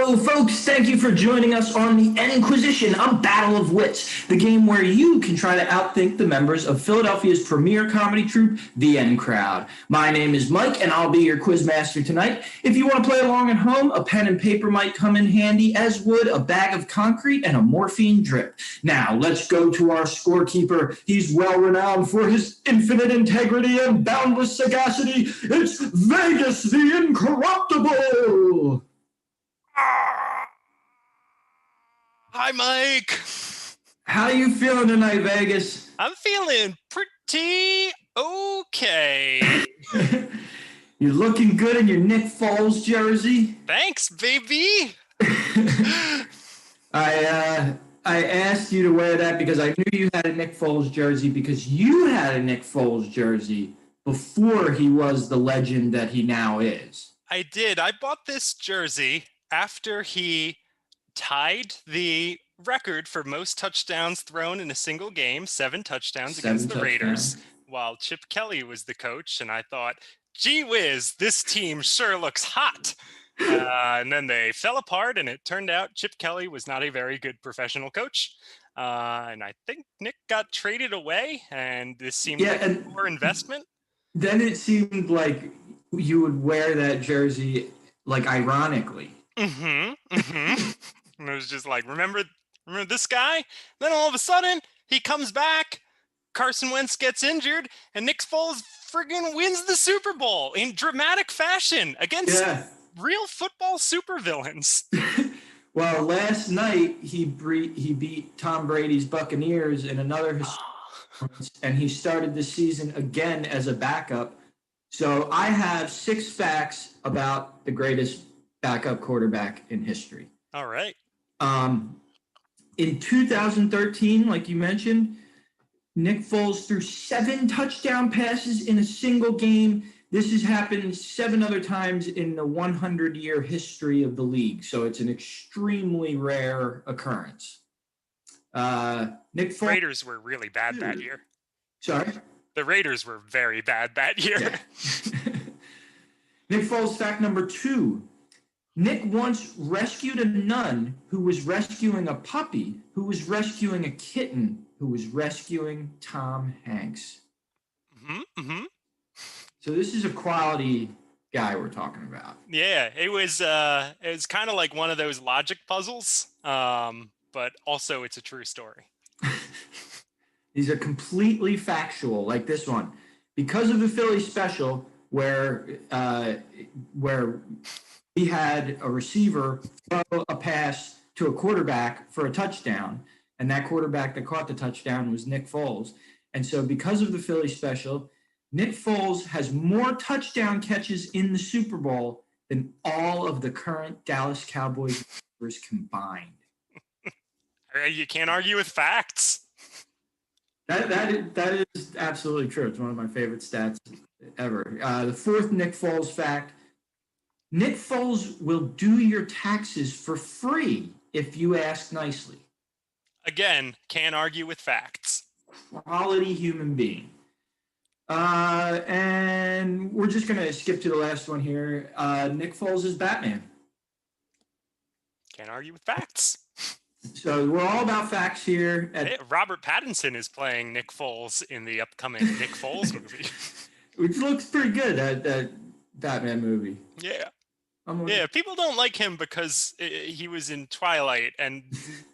Hello, folks. Thank you for joining us on the N-Quisition, a battle of wits, the game where you can try to outthink the members of Philadelphia's premier comedy troupe, the N Crowd. My name is Mike, and I'll be your quiz master tonight. If you want to play along at home, a pen and paper might come in handy, as would a bag of concrete and a morphine drip. Now, let's go to our scorekeeper. He's well renowned for his infinite integrity and boundless sagacity. It's Vegas, the Incorruptible. Hi, Mike. How you feeling tonight, Vegas? I'm feeling pretty okay. You're looking good in your Nick Foles jersey. Thanks, baby. I asked you to wear that because I knew you had a Nick Foles jersey because you had a Nick Foles jersey before he was the legend that he now is. I did. I bought this jersey after he tied the record for most touchdowns thrown in a single game, 7 touchdowns against the Raiders, while Chip Kelly was the coach. And I thought, gee whiz, this team sure looks hot. And then they fell apart, and it turned out Chip Kelly was not a very good professional coach. And I think Nick got traded away, and this seemed like a poor investment. Then it seemed like you would wear that jersey, like, ironically. And it was just like, remember this guy? Then all of a sudden, he comes back, Carson Wentz gets injured, and Nick Foles friggin' wins the Super Bowl in dramatic fashion against real football supervillains. Well, last night, he beat Tom Brady's Buccaneers in another and he started the season again as a backup. So I have 6 facts about the greatest backup quarterback in history. All right. In 2013, like you mentioned, Nick Foles threw 7 touchdown passes in a single game. This has happened 7 other times in the 100-year history of the league. So it's an extremely rare occurrence. Nick Foles. Raiders were really bad that year. Sorry? The Raiders were very bad that year. Yeah. Nick Foles, fact number 2. Nick once rescued a nun who was rescuing a puppy, who was rescuing a kitten, who was rescuing Tom Hanks. So this is a quality guy we're talking about. Yeah, it was kind of like one of those logic puzzles, but also it's a true story. These are completely factual, like this one. Because of the Philly special, where we had a receiver throw a pass to a quarterback for a touchdown, and that quarterback that caught the touchdown was Nick Foles. And so because of the Philly special, Nick Foles has more touchdown catches in the Super Bowl than all of the current Dallas Cowboys combined. You can't argue with facts. That is absolutely true. It's one of my favorite stats ever. The 4th Nick Foles fact: Nick Foles will do your taxes for free if you ask nicely. Again, can't argue with facts. Quality human being. And we're just going to skip to the last one here. Nick Foles is Batman. Can't argue with facts. So we're all about facts here. Robert Pattinson is playing Nick Foles in the upcoming Nick Foles movie. Which looks pretty good, that Batman movie. Yeah. Yeah, people don't like him because he was in Twilight, and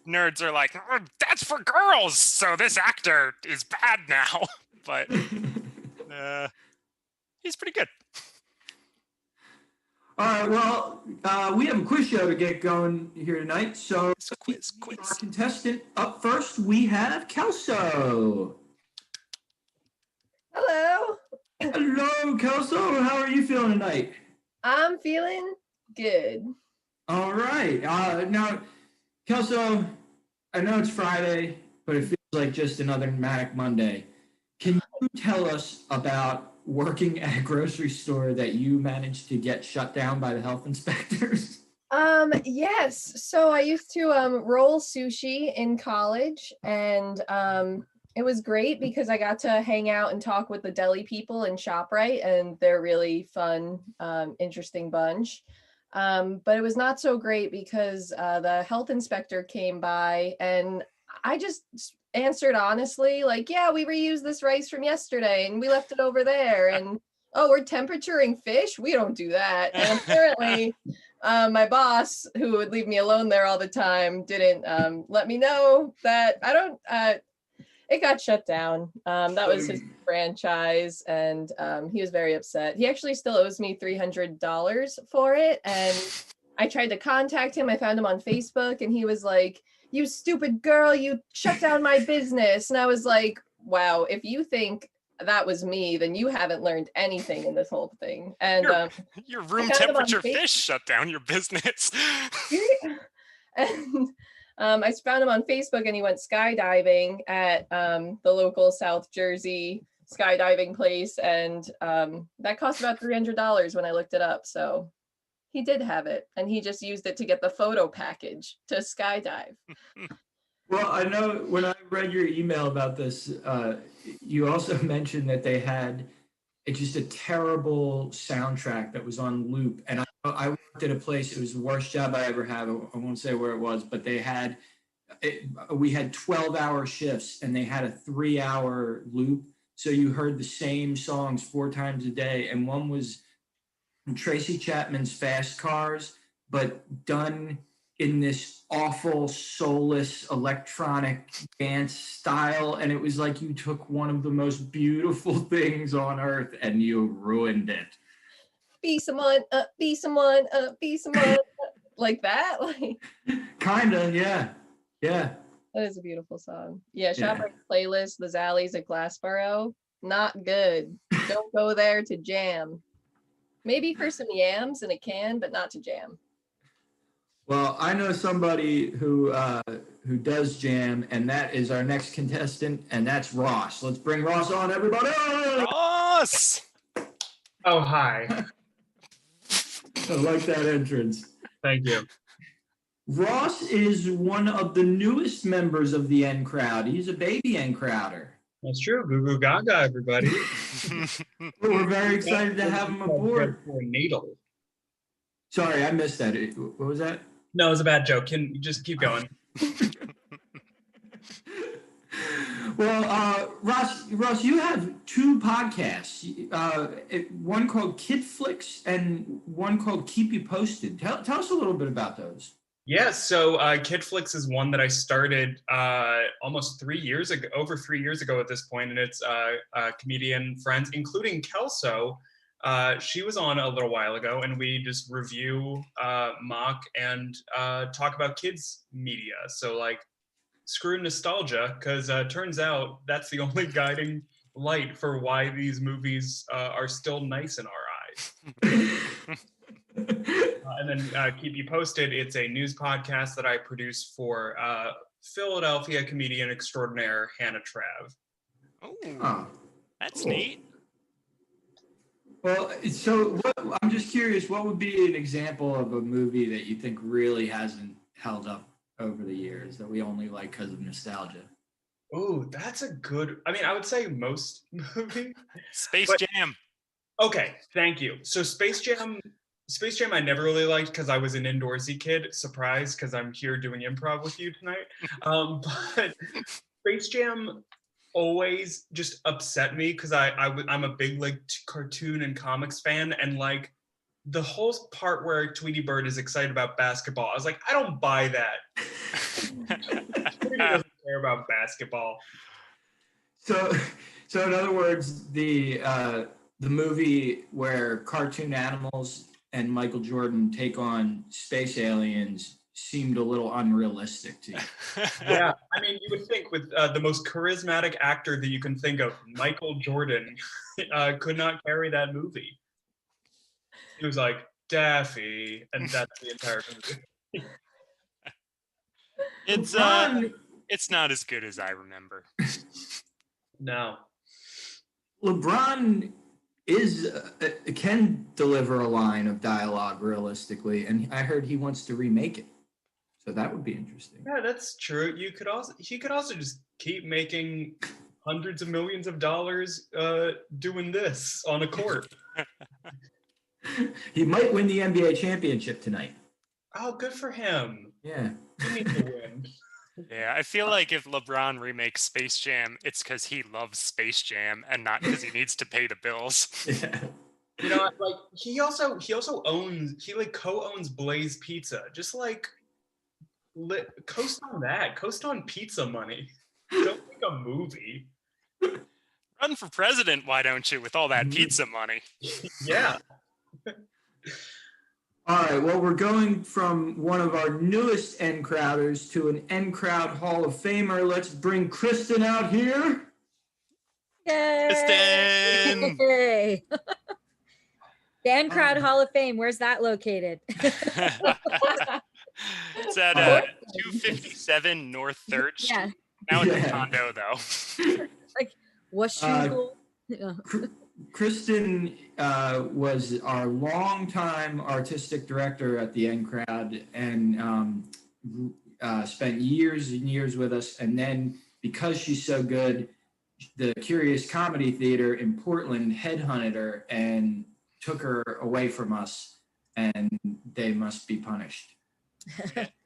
nerds are like, oh, that's for girls, so this actor is bad now. But he's pretty good. All right, well, we have a quiz show to get going here tonight. So quiz. Our contestant up first, we have Kelso. Hello. Hello, Kelso. How are you feeling tonight? I'm feeling good. All right. Now, Kelso, I know it's Friday, but it feels like just another Manic Monday. Can you tell us about working at a grocery store that you managed to get shut down by the health inspectors? Yes. So I used to roll sushi in college, and it was great because I got to hang out and talk with the deli people in ShopRite, and they're really fun, interesting bunch. But it was not so great because the health inspector came by and I just answered honestly, like, yeah, we reused this rice from yesterday and we left it over there. And oh, we're temperaturing fish? We don't do that. And apparently my boss, who would leave me alone there all the time, didn't let me know that it got shut down. That was his franchise, and he was very upset. He actually still owes me $300 for it, and I tried to contact him. I found him on Facebook, and he was like, "You stupid girl, you shut down my business." And I was like, wow, if you think that was me, then you haven't learned anything in this whole thing. And your room temperature fish shut down your business. And I found him on Facebook, and he went skydiving at the local South Jersey skydiving place, and that cost about $300 when I looked it up. So he did have it, and he just used it to get the photo package to skydive. Well, I know when I read your email about this, you also mentioned that they had just a terrible soundtrack that was on loop. And I worked at a place, it was the worst job I ever had. I won't say where it was, but we had 12-hour shifts and they had a 3-hour loop. So you heard the same songs 4 times a day. And one was Tracy Chapman's Fast Cars, but done in this awful, soulless, electronic dance style. And it was like you took one of the most beautiful things on earth and you ruined it. Be someone, be someone, be someone. Like that? Like, kinda, yeah. Yeah. That is a beautiful song. Yeah, ShopRite's playlist, the Zallies at Glassboro, not good. Don't go there to jam. Maybe for some yams in a can, but not to jam. Well, I know somebody who does jam, and that is our next contestant, and that's Ross. Let's bring Ross on, everybody. Ross! Oh, hi. I like that entrance. Thank you. Ross is one of the newest members of the N Crowd. He's a baby N Crowder. That's true. Goo goo gaga, everybody. We're very excited to have him aboard. Needle. Sorry, I missed that. What was that? No, it was a bad joke. Can you just keep going? Well, Ross, you have 2 podcasts. One called Kid Flicks and one called Keep You Posted. Tell us a little bit about those. Yeah, so Kid Flicks is one that I started almost 3 years ago, over 3 years ago at this point, and it's comedian friends, including Kelso. She was on a little while ago, and we just review, mock, and talk about kids media. So like, screw nostalgia, because turns out that's the only guiding light for why these movies are still nice in our eyes. And then Keep You Posted, it's a news podcast that I produce for Philadelphia comedian extraordinaire Hannah Trav. Oh, that's neat. Well, so I'm just curious, what would be an example of a movie that you think really hasn't held up over the years that we only like because of nostalgia? Oh, that's a good, I mean, I would say most movies. Space Jam. Okay, thank you. So Space Jam I never really liked because I was an indoorsy kid. Surprise, because I'm here doing improv with you tonight. But Space Jam always just upset me because I'm a big like cartoon and comics fan, and like the whole part where Tweety Bird is excited about basketball, I was like, I don't buy that. Tweety doesn't care about basketball. So in other words, the movie where cartoon animals and Michael Jordan take on space aliens seemed a little unrealistic to you. Yeah, I mean, you would think with the most charismatic actor that you can think of, Michael Jordan, could not carry that movie. He was like, Daffy, and that's the entire movie. It's not as good as I remember. No. LeBron can deliver a line of dialogue realistically, and I heard he wants to remake it, so that would be interesting. Yeah, that's true. He could also just keep making hundreds of millions of dollars doing this on a court. He might win the NBA championship tonight. Oh, good for him. Yeah. He needs to win. Yeah, I feel like if LeBron remakes Space Jam, it's because he loves Space Jam and not because he needs to pay the bills. Yeah. You know, like he also co-owns Blaze Pizza. Just like coast on pizza money. Don't make a movie. Run for president, why don't you, with all that pizza money? Yeah. All right, well, we're going from one of our newest N-Crowders to an N-Crowd Hall of Famer. Let's bring Kristen out here. Yay! Kristen! Yay! The N-Crowd Hall of Fame, where's that located? It's at 257 North 3rd Street. Yeah. Now it's a condo, though. Like, what's your Kristen was our longtime artistic director at the N-Crowd and spent years and years with us. And then because she's so good, the Curious Comedy Theater in Portland headhunted her and took her away from us, and they must be punished.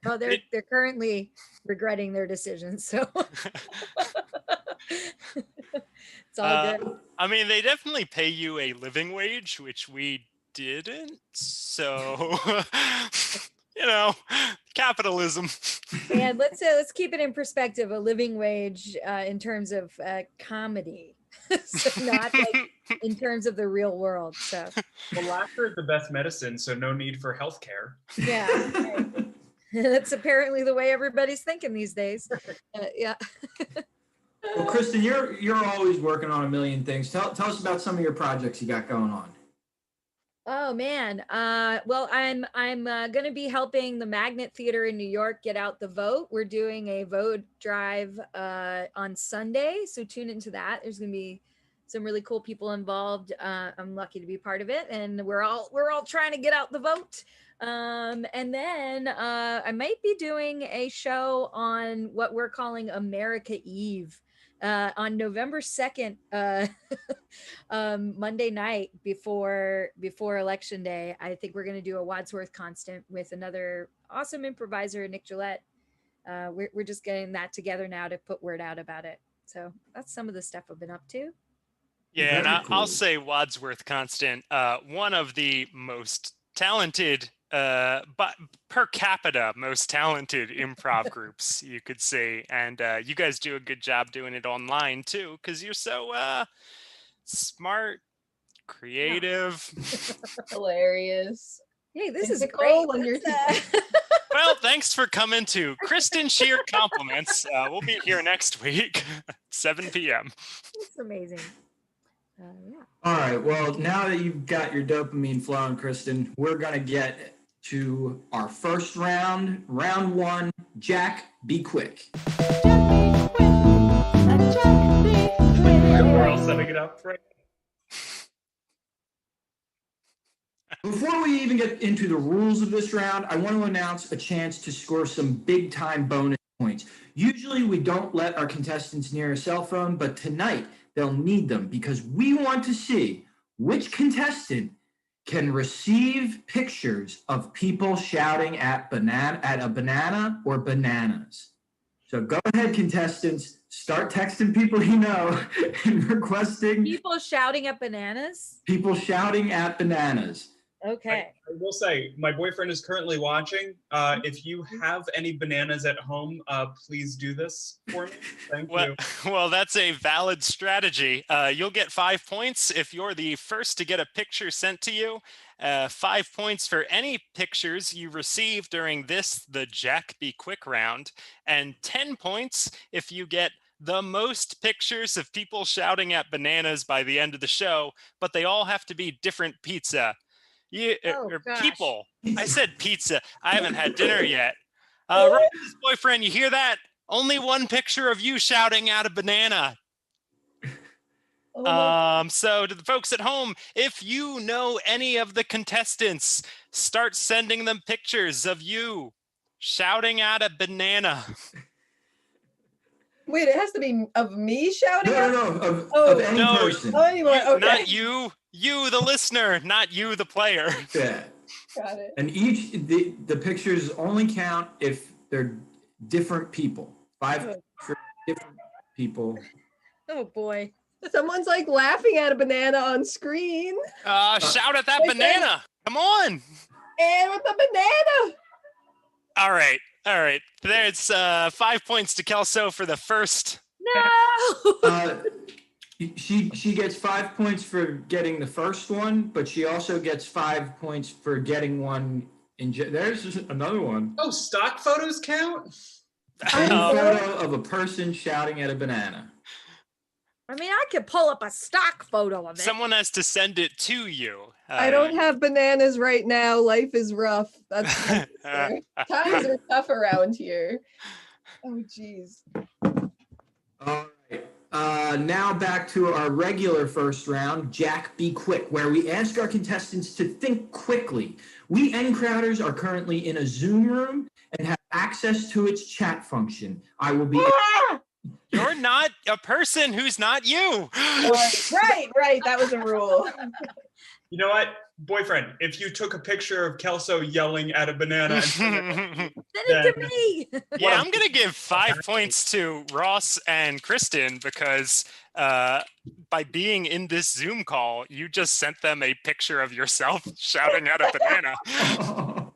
Well, they're currently regretting their decisions, so it's all good. I mean, they definitely pay you a living wage, which we didn't. So, you know, capitalism. And let's keep it in perspective. A living wage in terms of comedy, so not like in terms of the real world. So, well, laughter is the best medicine, so no need for health care. yeah, right. That's apparently the way everybody's thinking these days. Yeah. Well, Kristen, you're always working on a million things. Tell us about some of your projects you got going on. Oh man. Well, I'm going to be helping the Magnet Theater in New York get out the vote. We're doing a vote drive on Sunday, so tune into that. There's going to be some really cool people involved. I'm lucky to be part of it, and we're all trying to get out the vote. And then I might be doing a show on what we're calling America Eve. On November 2nd, Monday night before Election Day. I think we're going to do a Wadsworth Constant with another awesome improviser, Nick Gillette. We're just getting that together now to put word out about it. So that's some of the stuff I've been up to. Yeah, and I'll say Wadsworth Constant, one of the most talented, but per capita, most talented improv groups, you could say. And you guys do a good job doing it online, too, because you're so smart, creative. Hilarious. Hey, this is Nicole, great. when you're Well, thanks for coming to Kristen Schier Compliments. We'll be here next week, 7 p.m. It's amazing. Yeah. All right. Well, now that you've got your dopamine flowing, Kristen, we're going to get to our first round. Round one. Jack, be quick. We're all setting it up right. Before we even get into the rules of this round, I want to announce a chance to score some big-time bonus points. Usually we don't let our contestants near a cell phone, but tonight they'll need them because we want to see which contestant can receive pictures of people shouting at a banana or bananas. So go ahead, contestants. Start texting people you know and requesting People shouting at bananas. people shouting at bananas. Okay. I will say, my boyfriend is currently watching. If you have any bananas at home, please do this for me. Thank you. Well, that's a valid strategy. You'll get 5 points if you're the first to get a picture sent to you. 5 points for any pictures you receive during the Jack Be Quick round. And 10 points if you get the most pictures of people shouting at bananas by the end of the show, but they all have to be different pizza. People. I said pizza. I haven't had dinner yet. Rose's boyfriend, you hear that? Only one picture of you shouting at a banana. So to the folks at home, if you know any of the contestants, start sending them pictures of you shouting at a banana. Wait, it has to be of me shouting? No, of any person. Oh, anyway, okay. Not you. You, the listener, not you, the player. Yeah. Got it. And the pictures only count if they're different people. 5 for different people. Oh boy. Someone's like laughing at a banana on screen. Shout at that Wait, banana. Come on. And with the banana. All right. There's 5 points to Kelso for the first. No. She gets 5 points for getting the first one, but she also gets 5 points for getting one. There's another one. Oh, stock photos count? A photo of a person shouting at a banana. I mean, I could pull up a stock photo of it. Someone has to send it to you. I don't have bananas right now. Life is rough. That's times are tough around here. Oh, geez. All right. Now back to our regular first round, Jack Be Quick, where we ask our contestants to think quickly. We N-Crowders are currently in a Zoom room and have access to its chat function. I will be... You're not a person who's not you. Right. That was a rule. You know what, boyfriend? If you took a picture of Kelso yelling at a banana, Send it to me. Yeah, I'm gonna give 5 points to Ross and Kristen because by being in this Zoom call, you just sent them a picture of yourself shouting at a banana.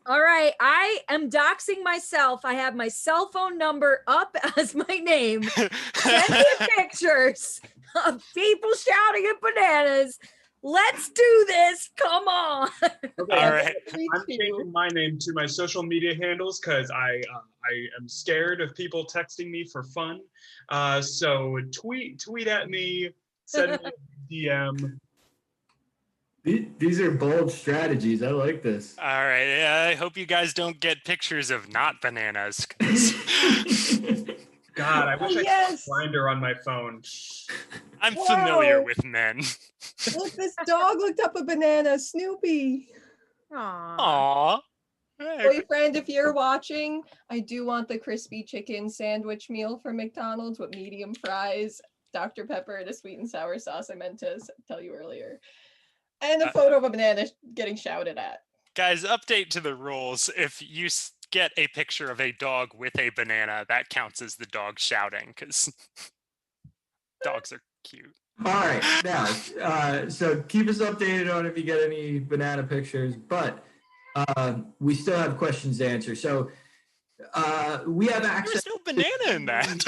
All right, I am doxing myself. I have my cell phone number up as my name. Send me pictures of people shouting at bananas. Let's do this. Come on. okay, All right. I'm changing my name to my social media handles because I am scared of people texting me for fun. So tweet at me, send me a DM. These are bold strategies. I like this. All right. I hope you guys don't get pictures of not bananas. God, I wish I could find her on my phone. I'm familiar with men. Look, this dog looked up a banana. Snoopy. Aww. Boyfriend, if you're watching, I do want the crispy chicken sandwich meal from McDonald's with medium fries, Dr. Pepper, and a sweet and sour sauce I meant to tell you earlier. And a photo of a banana getting shouted at. Guys, update to the rules. If you get a picture of a dog with a banana, that counts as the dog shouting because dogs are cute. All right. Now, so keep us updated on if you get any banana pictures, but we still have questions to answer. So we have access. There's no banana in that.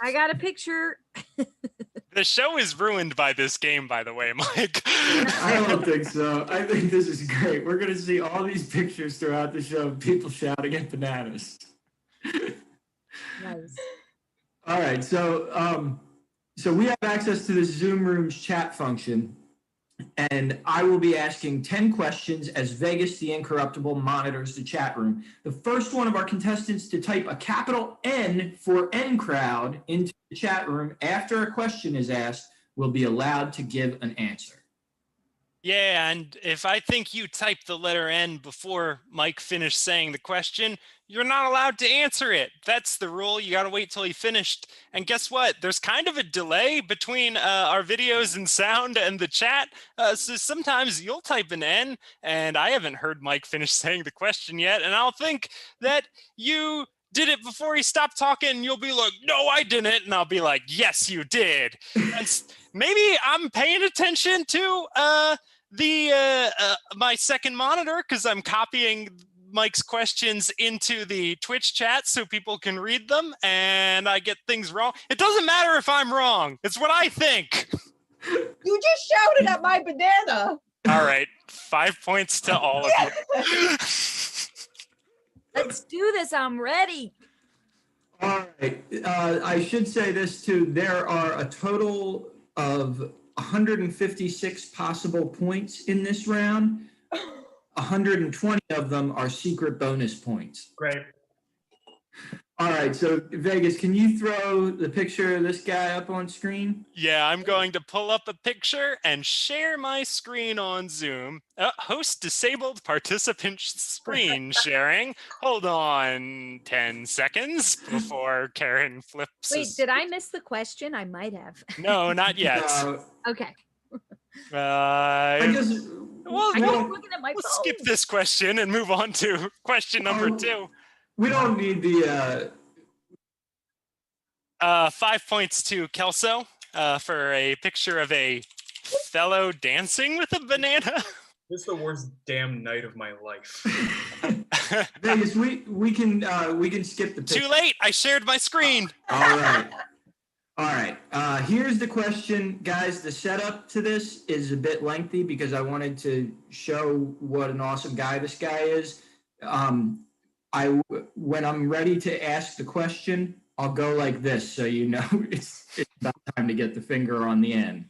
I got a picture. The show is ruined by this game, by the way, Mike. I don't think so. I think this is great. We're going to see all these pictures throughout the show of people shouting at bananas. Nice. All right. So we have access to the Zoom Room's chat function, and I will be asking 10 questions as Vegas, the Incorruptible, monitors the chat room. The first one of our contestants to type a capital N for N-Crowd into the chat room after a question is asked will be allowed to give an answer. Yeah, and if I think you typed the letter N before Mike finished saying the question, you're not allowed to answer it. That's the rule. You got to wait till he finished. And guess what? There's kind of a delay between our videos and sound and the chat. So sometimes you'll type an N, and I haven't heard Mike finish saying the question yet, and I'll think that you did it before he stopped talking, and you'll be like, no, I didn't. And I'll be like, yes, you did. And maybe I'm paying attention to my second monitor because I'm copying Mike's questions into the Twitch chat so people can read them, and I get things wrong. It doesn't matter if I'm wrong. It's what I think. You just shouted at my banana. All right. 5 points to all of you. Let's do this. I'm ready. All right. I should say this too. There are a total of 156 possible points in this round. 120 of them are secret bonus points. Great. All right, so Vegas, can you throw the picture of this guy up on screen? Yeah, I'm going to pull up a picture and share my screen on Zoom. Host disabled participant screen sharing. Hold on 10 seconds before Karen flips. Wait, did I miss the question? I might have. No, not yet. Okay. I guess. Well, I we'll, keep looking at my we'll phone. skip this question and move on to question number 2. We don't need the. 5 points to Kelso for a picture of a fellow dancing with a banana. This is the worst damn night of my life. Vegas, we can skip the picture. Too late. I shared my screen. All right. Here's the question, guys. The setup to this is a bit lengthy because I wanted to show what an awesome guy this guy is. When I'm ready to ask the question, I'll go like this, so you know it's about time to get the finger on the end.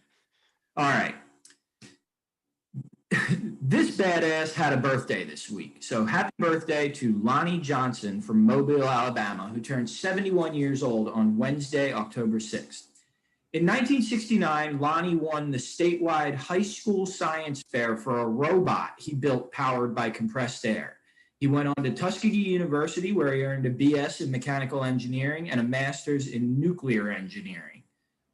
All right. This badass had a birthday this week. So happy birthday to Lonnie Johnson from Mobile, Alabama, who turned 71 years old on Wednesday, October 6th. In 1969, Lonnie won the statewide high school science fair for a robot he built powered by compressed air. He went on to Tuskegee University, where he earned a BS in mechanical engineering and a master's in nuclear engineering.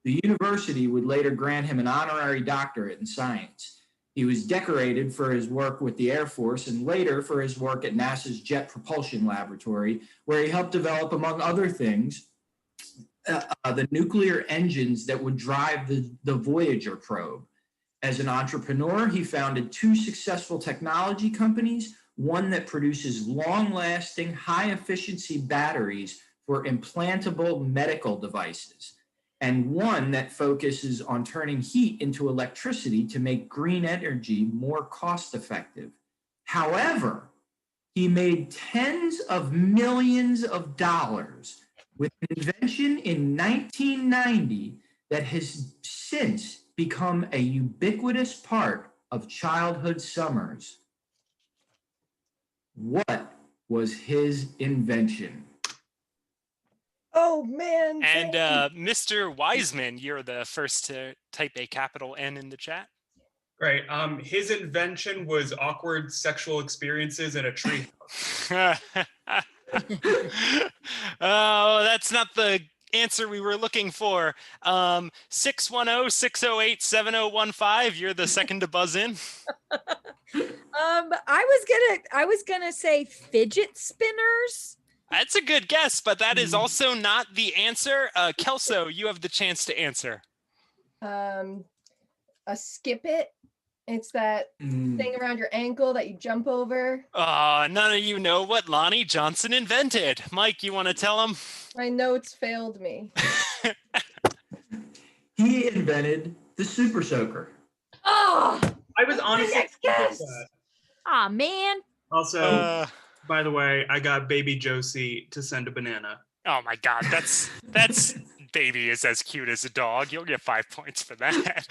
The university would later grant him an honorary doctorate in science. He was decorated for his work with the Air Force and later for his work at NASA's Jet Propulsion Laboratory, where he helped develop, among other things, the nuclear engines that would drive the Voyager probe. As an entrepreneur, he founded 2 successful technology companies, one that produces long-lasting, high-efficiency batteries for implantable medical devices, and one that focuses on turning heat into electricity to make green energy more cost-effective. However, he made tens of millions of dollars with an invention in 1990 that has since become a ubiquitous part of childhood summers. What was his invention? Oh, man. And Mr. Wiseman, you're the first to type a capital N in the chat. Great. His invention was awkward sexual experiences in a tree. Oh, that's not the answer we were looking for. 610-608-7015. You're the second to buzz in. I was gonna say fidget spinners. That's a good guess, but that is also not the answer. Kelso, you have the chance to answer. A skip it. It's that thing around your ankle that you jump over. None of you know what Lonnie Johnson invented. Mike, you want to tell him? My notes failed me. He invented the Super Soaker. Oh, I was honestly next guess. Aw, man. Also, by the way, I got baby Josie to send a banana. Oh my God, that's baby is as cute as a dog. You'll get 5 points for that.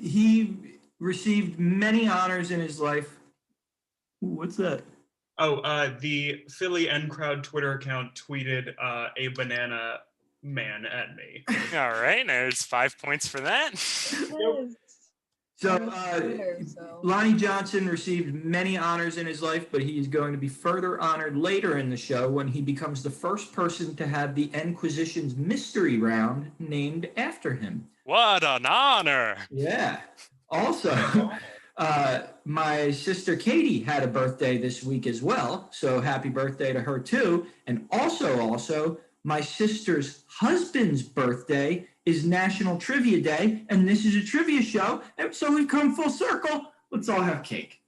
He received many honors in his life. What's that? Oh, the Philly N Crowd Twitter account tweeted a banana man at me. All right, there's 5 points for that. So, Lonnie Johnson received many honors in his life, but he is going to be further honored later in the show when he becomes the first person to have the N-Quisition's mystery round named after him. What an honor. Yeah. Also, my sister Katie had a birthday this week as well, so happy birthday to her too. And also, my sister's husband's birthday is National Trivia Day, and this is a trivia show, and so we've come full circle. Let's all have cake.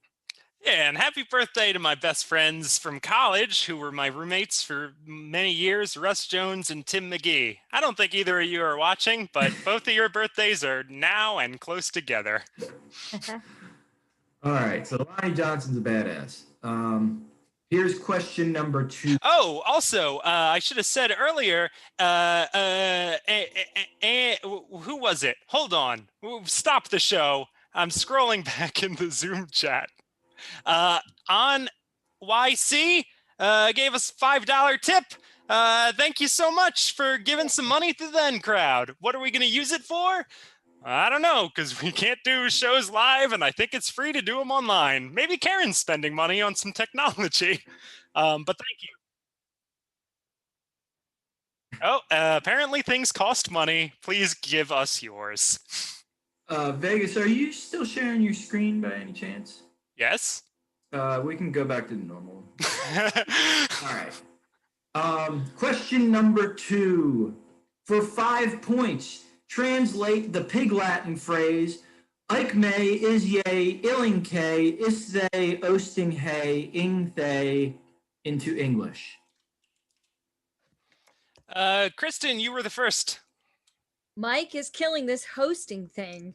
Yeah, and happy birthday to my best friends from college who were my roommates for many years, Russ Jones and Tim McGee. I don't think either of you are watching, but both of your birthdays are now and close together. All right, so Lonnie Johnson's a badass. Here's question number 2. Oh, also, I should have said earlier, who was it? Hold on. Stop the show. I'm scrolling back in the Zoom chat. On YC gave us a $5 tip. Thank you so much for giving some money to the N Crowd. What are we going to use it for? I don't know, because we can't do shows live, and I think it's free to do them online. Maybe Karen's spending money on some technology, but thank Oh, apparently things cost money. Please give us yours. Vegas, are you still sharing your screen by any chance? Yes? We can go back to the normal. All right. Question number 2. For 5 points, translate the Pig Latin phrase, Ike me is ye illingke is they osting he ing they into English. Kristen, you were the first. Mike is killing this hosting thing.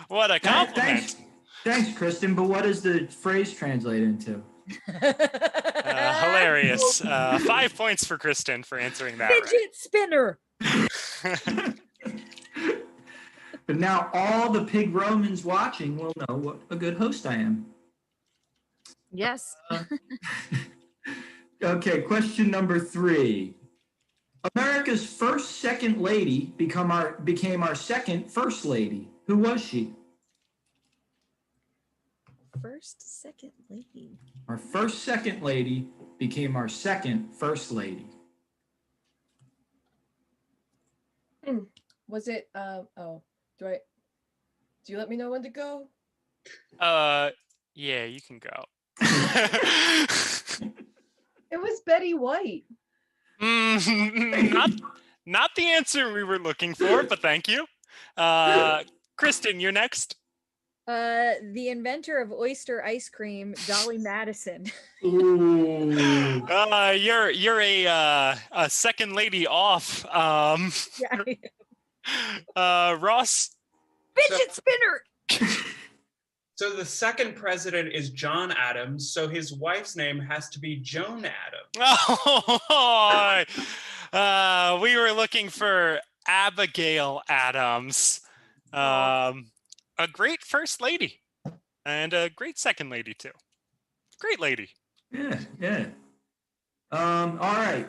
What a compliment. Thanks, Kristen, but what does the phrase translate into? Hilarious. 5 points for Kristen for answering that Fidget spinner. right. But now all the pig Romans watching will know what a good host I am. Yes. Okay, question number 3. America's first second lady became our second first lady. Who was she? First, second lady. Our first second lady became our second first lady. Was it do you let me know when to go? Yeah, you can go. It was Betty White. Not the answer we were looking for, but thank you. Kristen, you're next. The inventor of oyster ice cream, Dolly Madison. Ooh. You're a second lady off. Ross. Fidget spinner. So the second president is John Adams, so his wife's name has to be Joan Adams. Oh, we were looking for Abigail Adams. A great first lady and a great second lady too. Great lady. Yeah. All right.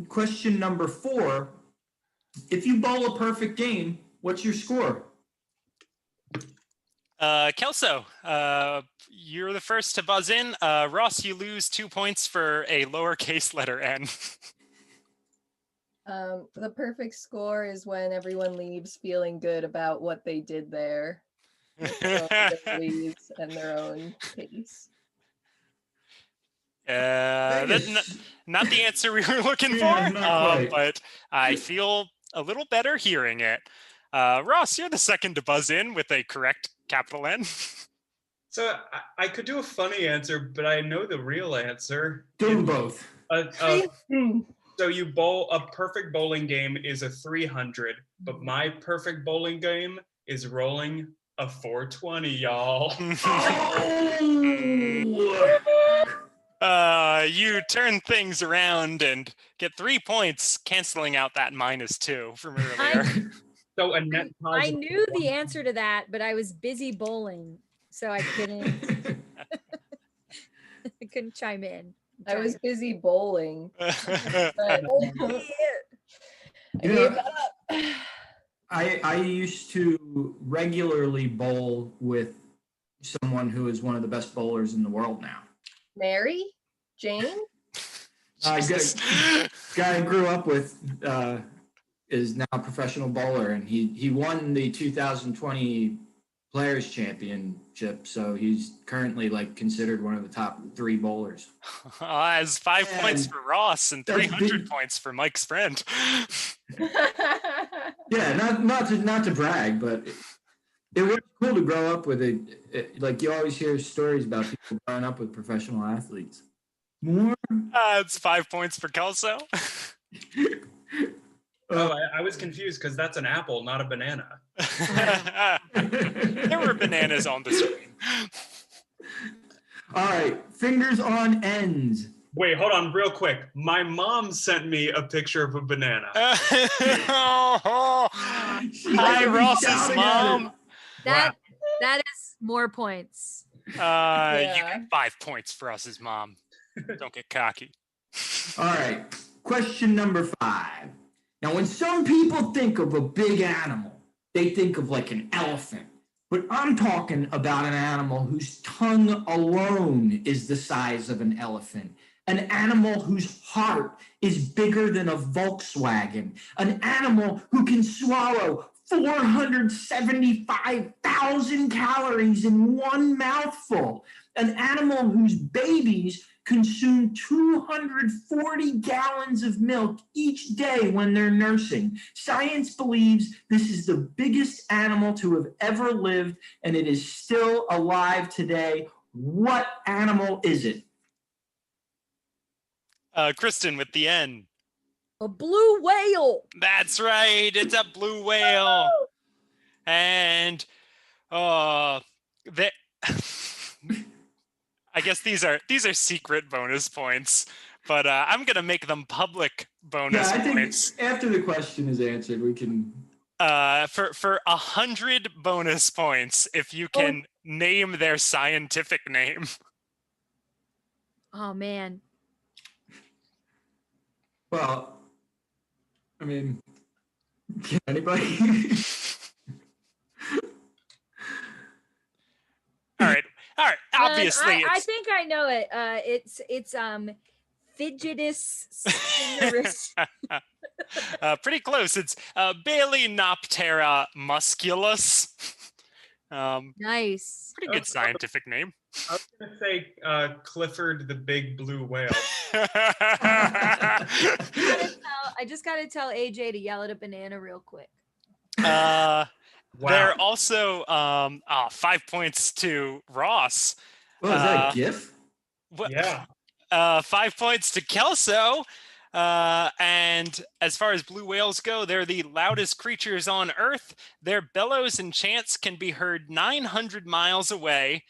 Question number 4, if you bowl a perfect game, what's your score? Kelso, you're the first to buzz in. Ross, you lose 2 points for a lowercase letter N. The perfect score is when everyone leaves feeling good about what they did there. Leaves and their own pace. That's not the answer we were looking for, but I feel a little better hearing it. Ross, you're the second to buzz in with a correct capital N. So I could do a funny answer, but I know the real answer. Do them both. So you bowl a perfect bowling game is a 300, but my perfect bowling game is rolling a 420, y'all. You turn things around and get 3 points, canceling out that -2 from earlier. So a net I knew the answer to that, but I was busy bowling, so I couldn't. I couldn't chime in. I was busy bowling. I used to regularly bowl with someone who is one of the best bowlers in the world now. Mary? Jane? Guy I grew up with is now a professional bowler, and he won the 2020 Players Championship, so he's currently considered one of the top 3 bowlers. As 5 points for Ross and 300 points for Mike's friend. Yeah, not to brag, but it was cool to grow up with it. Like you always hear stories about people growing up with professional athletes. More? It's 5 points for Kelso. I was confused because that's an apple, not a banana. There were bananas on the screen. All right, fingers on ends. Wait, hold on real quick. My mom sent me a picture of a banana. Hi, Ross's mom. That is more points. You get 5 points for Ross's mom. Don't get cocky. All right, question number 5. Now, when some people think of a big animal, they think of an elephant. But I'm talking about an animal whose tongue alone is the size of an elephant. An animal whose heart is bigger than a Volkswagen. An animal who can swallow 475,000 calories in one mouthful. An animal whose babies consume 240 gallons of milk each day when they're nursing. Science believes this is the biggest animal to have ever lived, and it is still alive today. What animal is it? Kristen with the N. A blue whale. That's right. It's a blue whale. And they I guess these are secret bonus points, but I'm gonna make them public bonus points. Think after the question is answered, we can. For 100 bonus points if you can name their scientific name. Oh man. Well, I mean, can anybody? All right. Obviously, I think I know it. It's Fidgetus stingerus. Pretty close. It's Balaenoptera musculus. Nice. Pretty good scientific name. I was going to say Clifford the Big Blue Whale. I just got to tell AJ to yell at a banana real quick. Wow. They're also 5 points to Ross. Oh, is that a GIF? Yeah. 5 points to Kelso. And as far as blue whales go, they're the loudest creatures on Earth. Their bellows and chants can be heard 900 miles away.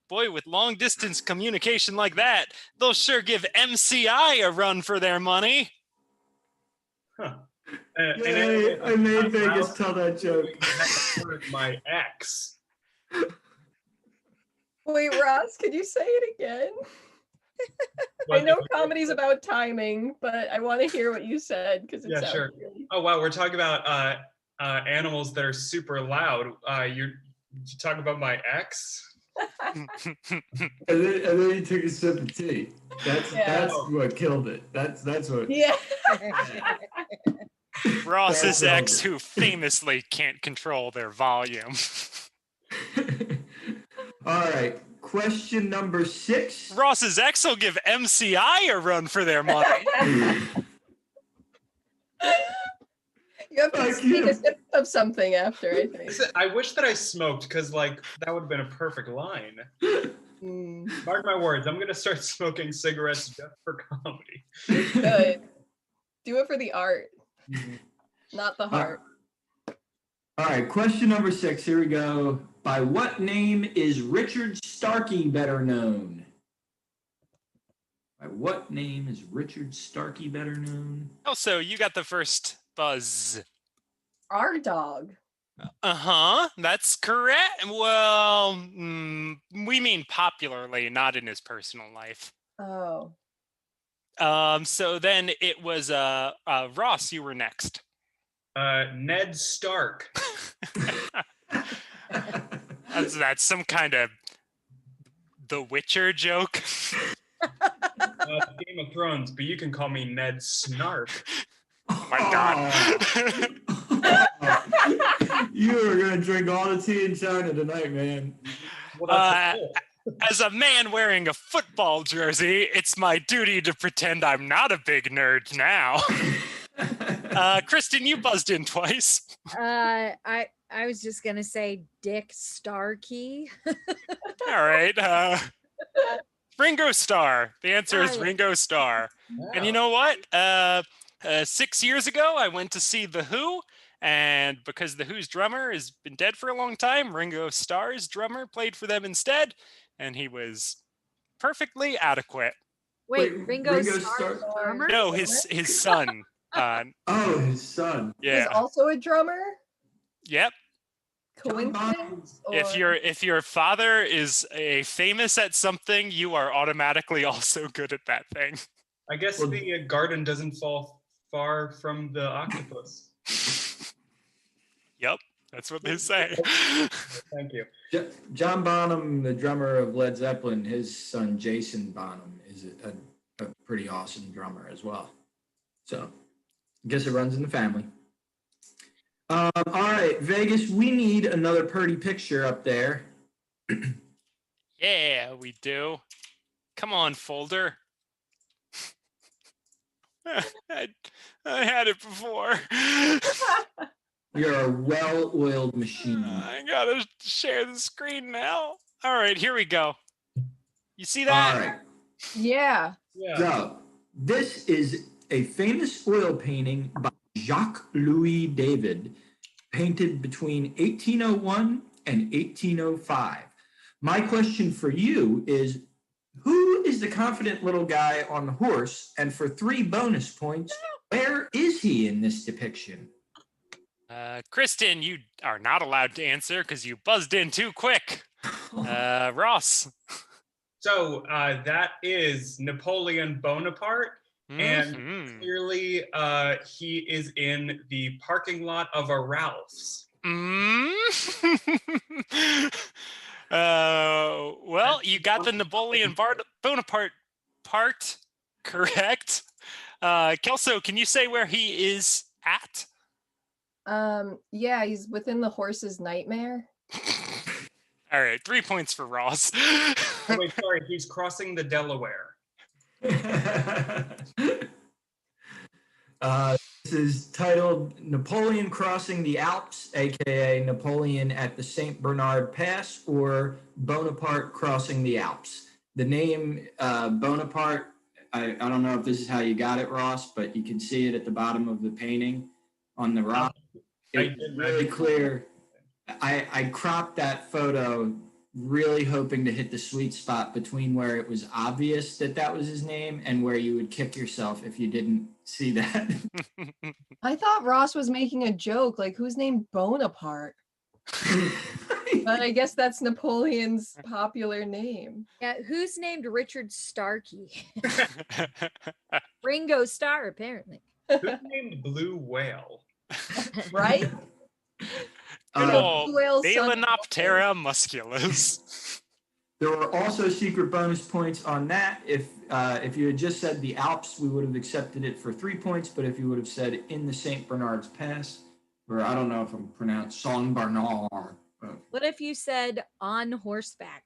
Boy, with long distance communication like that, they'll sure give MCI a run for their money. Huh. I made Vegas tell that joke. My ex. Wait, Ross, could you say it again? I know comedy's about timing, but I want to hear what you said because it's sure. Really... Oh wow, we're talking about animals that are super loud. You talk about my ex. and then he took a sip of tea. That's what killed it. That's what. Yeah. Ross's ex, who famously can't control their volume. All right. Question number 6. Ross's ex will give MCI a run for their money. You have to take a sip of something after, I think. I wish that I smoked because, that would have been a perfect line. Mark my words, I'm going to start smoking cigarettes just for comedy. Good. Do it for the art, not the heart. All right, question number 6. Here we go. By what name is Richard Starkey better known? By what name is Richard Starkey better known? Also, you got the first buzz. Our dog. That's correct. Well, we mean popularly, not in his personal life. Oh. So then it was Ross, you were next. Ned Stark. That's some kind of The Witcher joke. Game of Thrones, but you can call me Ned Snark. Oh my God. You are going to drink all the tea in China tonight, man. As a man wearing a football jersey, it's my duty to pretend I'm not a big nerd now. Kristen, you buzzed in twice. I was just gonna say Dick Starkey. All right. Ringo Starr. The answer is Ringo Starr. Wow. And you know what? 6 years ago, I went to see The Who. And because The Who's drummer has been dead for a long time, Ringo Starr's drummer played for them instead. And he was perfectly adequate. Wait, Ringo Starr's drummer? No, his son. His son. Yeah. He's also a drummer? Yep. Coincidence? If your father is famous at something, you are automatically also good at that thing. I guess the garden doesn't fall far from the octopus. Yep, that's what they say. Thank you. John Bonham, the drummer of Led Zeppelin, his son Jason Bonham is a pretty awesome drummer as well. So I guess it runs in the family. All right, Vegas, we need another Purdy picture up there. Yeah, we do. Come on, folder. I had it before. You're a well-oiled machine. I gotta share the screen now. All right, here we go. You see that? All right. Yeah. Yeah. So this is a famous oil painting by Jacques-Louis David, painted between 1801 and 1805. My question for you is, who is the confident little guy on the horse? And for 3 bonus points, where is he in this depiction? Kristen, you are not allowed to answer because you buzzed in too quick. Ross. So that is Napoleon Bonaparte. And clearly he is in the parking lot of a Ralph's. Well, you got the Napoleon Bonaparte part correct. Kelso, can you say where he is at? Yeah, he's within the horse's nightmare. All right, 3 points for Ross. Oh, wait, sorry, he's crossing the Delaware. This is titled Napoleon Crossing the Alps, aka Napoleon at the St. Bernard Pass, or Bonaparte Crossing the Alps. The name Bonaparte, I don't know if this is how you got it, Ross, but you can see it at the bottom of the painting on the rock. It's really clear. I cropped that photo really hoping to hit the sweet spot between where it was obvious that that was his name and where you would kick yourself if you didn't see that. I thought Ross was making a joke, like who's named Bonaparte? But I guess that's Napoleon's popular name. Yeah, who's named Richard Starkey? Ringo Starr, apparently. Who's named Blue Whale? Right? Balanoptera musculus. There were also secret bonus points on that. If you had just said the Alps, we would have accepted it for 3 points. But if you would have said in the St. Bernard's Pass, or I don't know if I'm pronounced Saint Bernard. What if you said on horseback?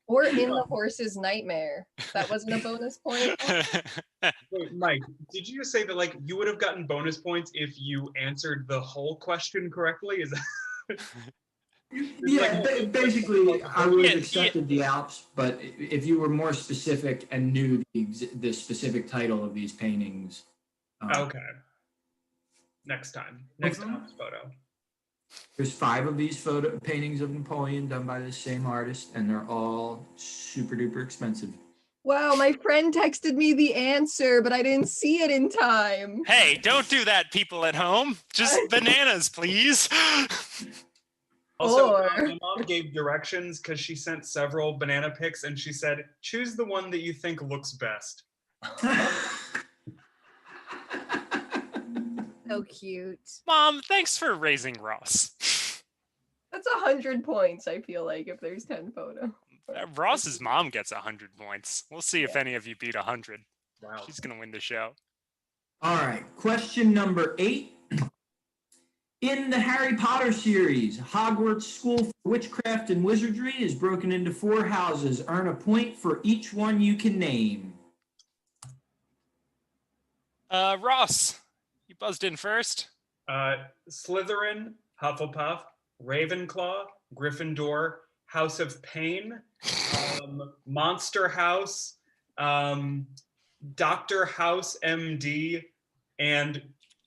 Or in the horse's nightmare. That wasn't a bonus point. Wait, Mike, did you just say that like you would have gotten bonus points if you answered the whole question correctly? Is that Yeah, basically, I would have accepted the Alps, but if you were more specific and knew the specific title of these paintings. Okay. Next time. Next time's photo. There's 5 of these photo paintings of Napoleon done by the same artist, and they're all super duper expensive. Wow, my friend texted me the answer, but I didn't see it in time. Hey, don't do that, people at home. Just bananas, please. Also, my mom gave directions because she sent several banana pics, and she said, choose the one that you think looks best. So cute. Mom, thanks for raising Ross. That's 100 points, I feel like, if there's 10 photos. Ross's mom gets 100 points. We'll see if any of you beat 100. Wow. She's going to win the show. All right, question number 8. In the Harry Potter series, Hogwarts School for Witchcraft and Wizardry is broken into 4 houses. Earn a point for each one you can name. Ross, you buzzed in first. Slytherin, Hufflepuff, Ravenclaw, Gryffindor, House of Pain, Monster House, Dr. House MD, and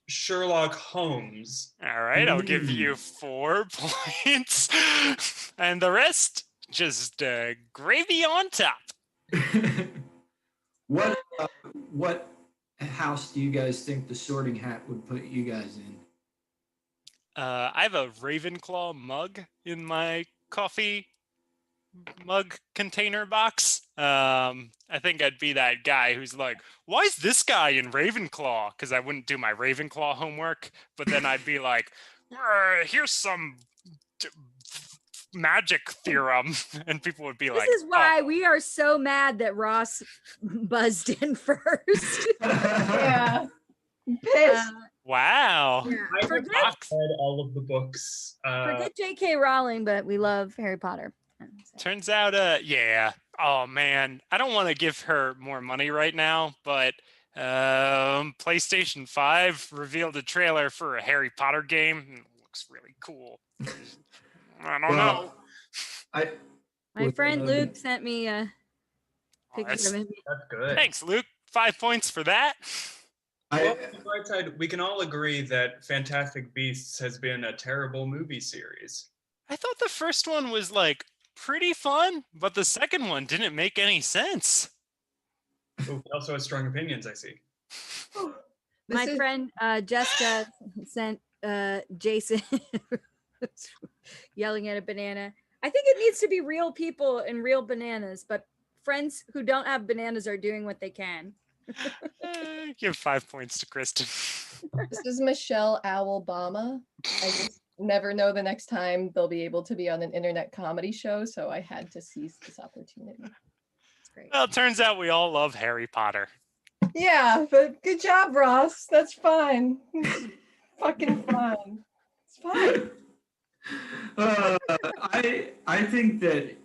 Sherlock Holmes. All right, I'll give you 4 points. And the rest, just gravy on top. What house do you guys think the Sorting Hat would put you guys in? I have a Ravenclaw mug in my coffee mug container box. I think I'd be that guy who's like, why is this guy in Ravenclaw? Because I wouldn't do my Ravenclaw homework, but then I'd be like, here's some magic theorem, and people would be This like, is why oh. we are so mad that Ross buzzed in first. Yeah. Pissed. Wow. Yeah. I have Forget, not read all of the books. forget J.K. Rowling, but we love Harry Potter. Turns out, yeah. Oh man, I don't want to give her more money right now, but PlayStation 5 revealed a trailer for a Harry Potter game. It looks really cool. I don't know. My friend Luke sent me a picture that's, of him. That's good. Thanks, Luke. 5 points for that. Well, on the bright side, we can all agree that Fantastic Beasts has been a terrible movie series. I thought the first one was like pretty fun, but the second one didn't make any sense. Ooh, he also has strong opinions, I see. My friend Jessica sent Jason yelling at a banana. I think it needs to be real people and real bananas, but friends who don't have bananas are doing what they can. Give 5 points to Kristen. This is Michelle Obama. I just never know the next time they'll be able to be on an internet comedy show, so I had to seize this opportunity. It's great. Well, it turns out we all love Harry Potter. Yeah, but good job, Ross. That's fine. Fucking fine. It's fine. I think that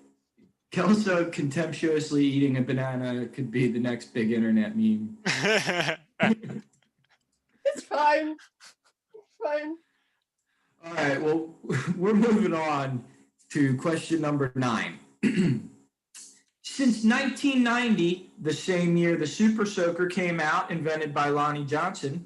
Kelso contemptuously eating a banana could be the next big internet meme. It's fine. It's fine. All right, well, we're moving on to question number 9. Since 1990, the same year the Super Soaker came out, invented by Lonnie Johnson,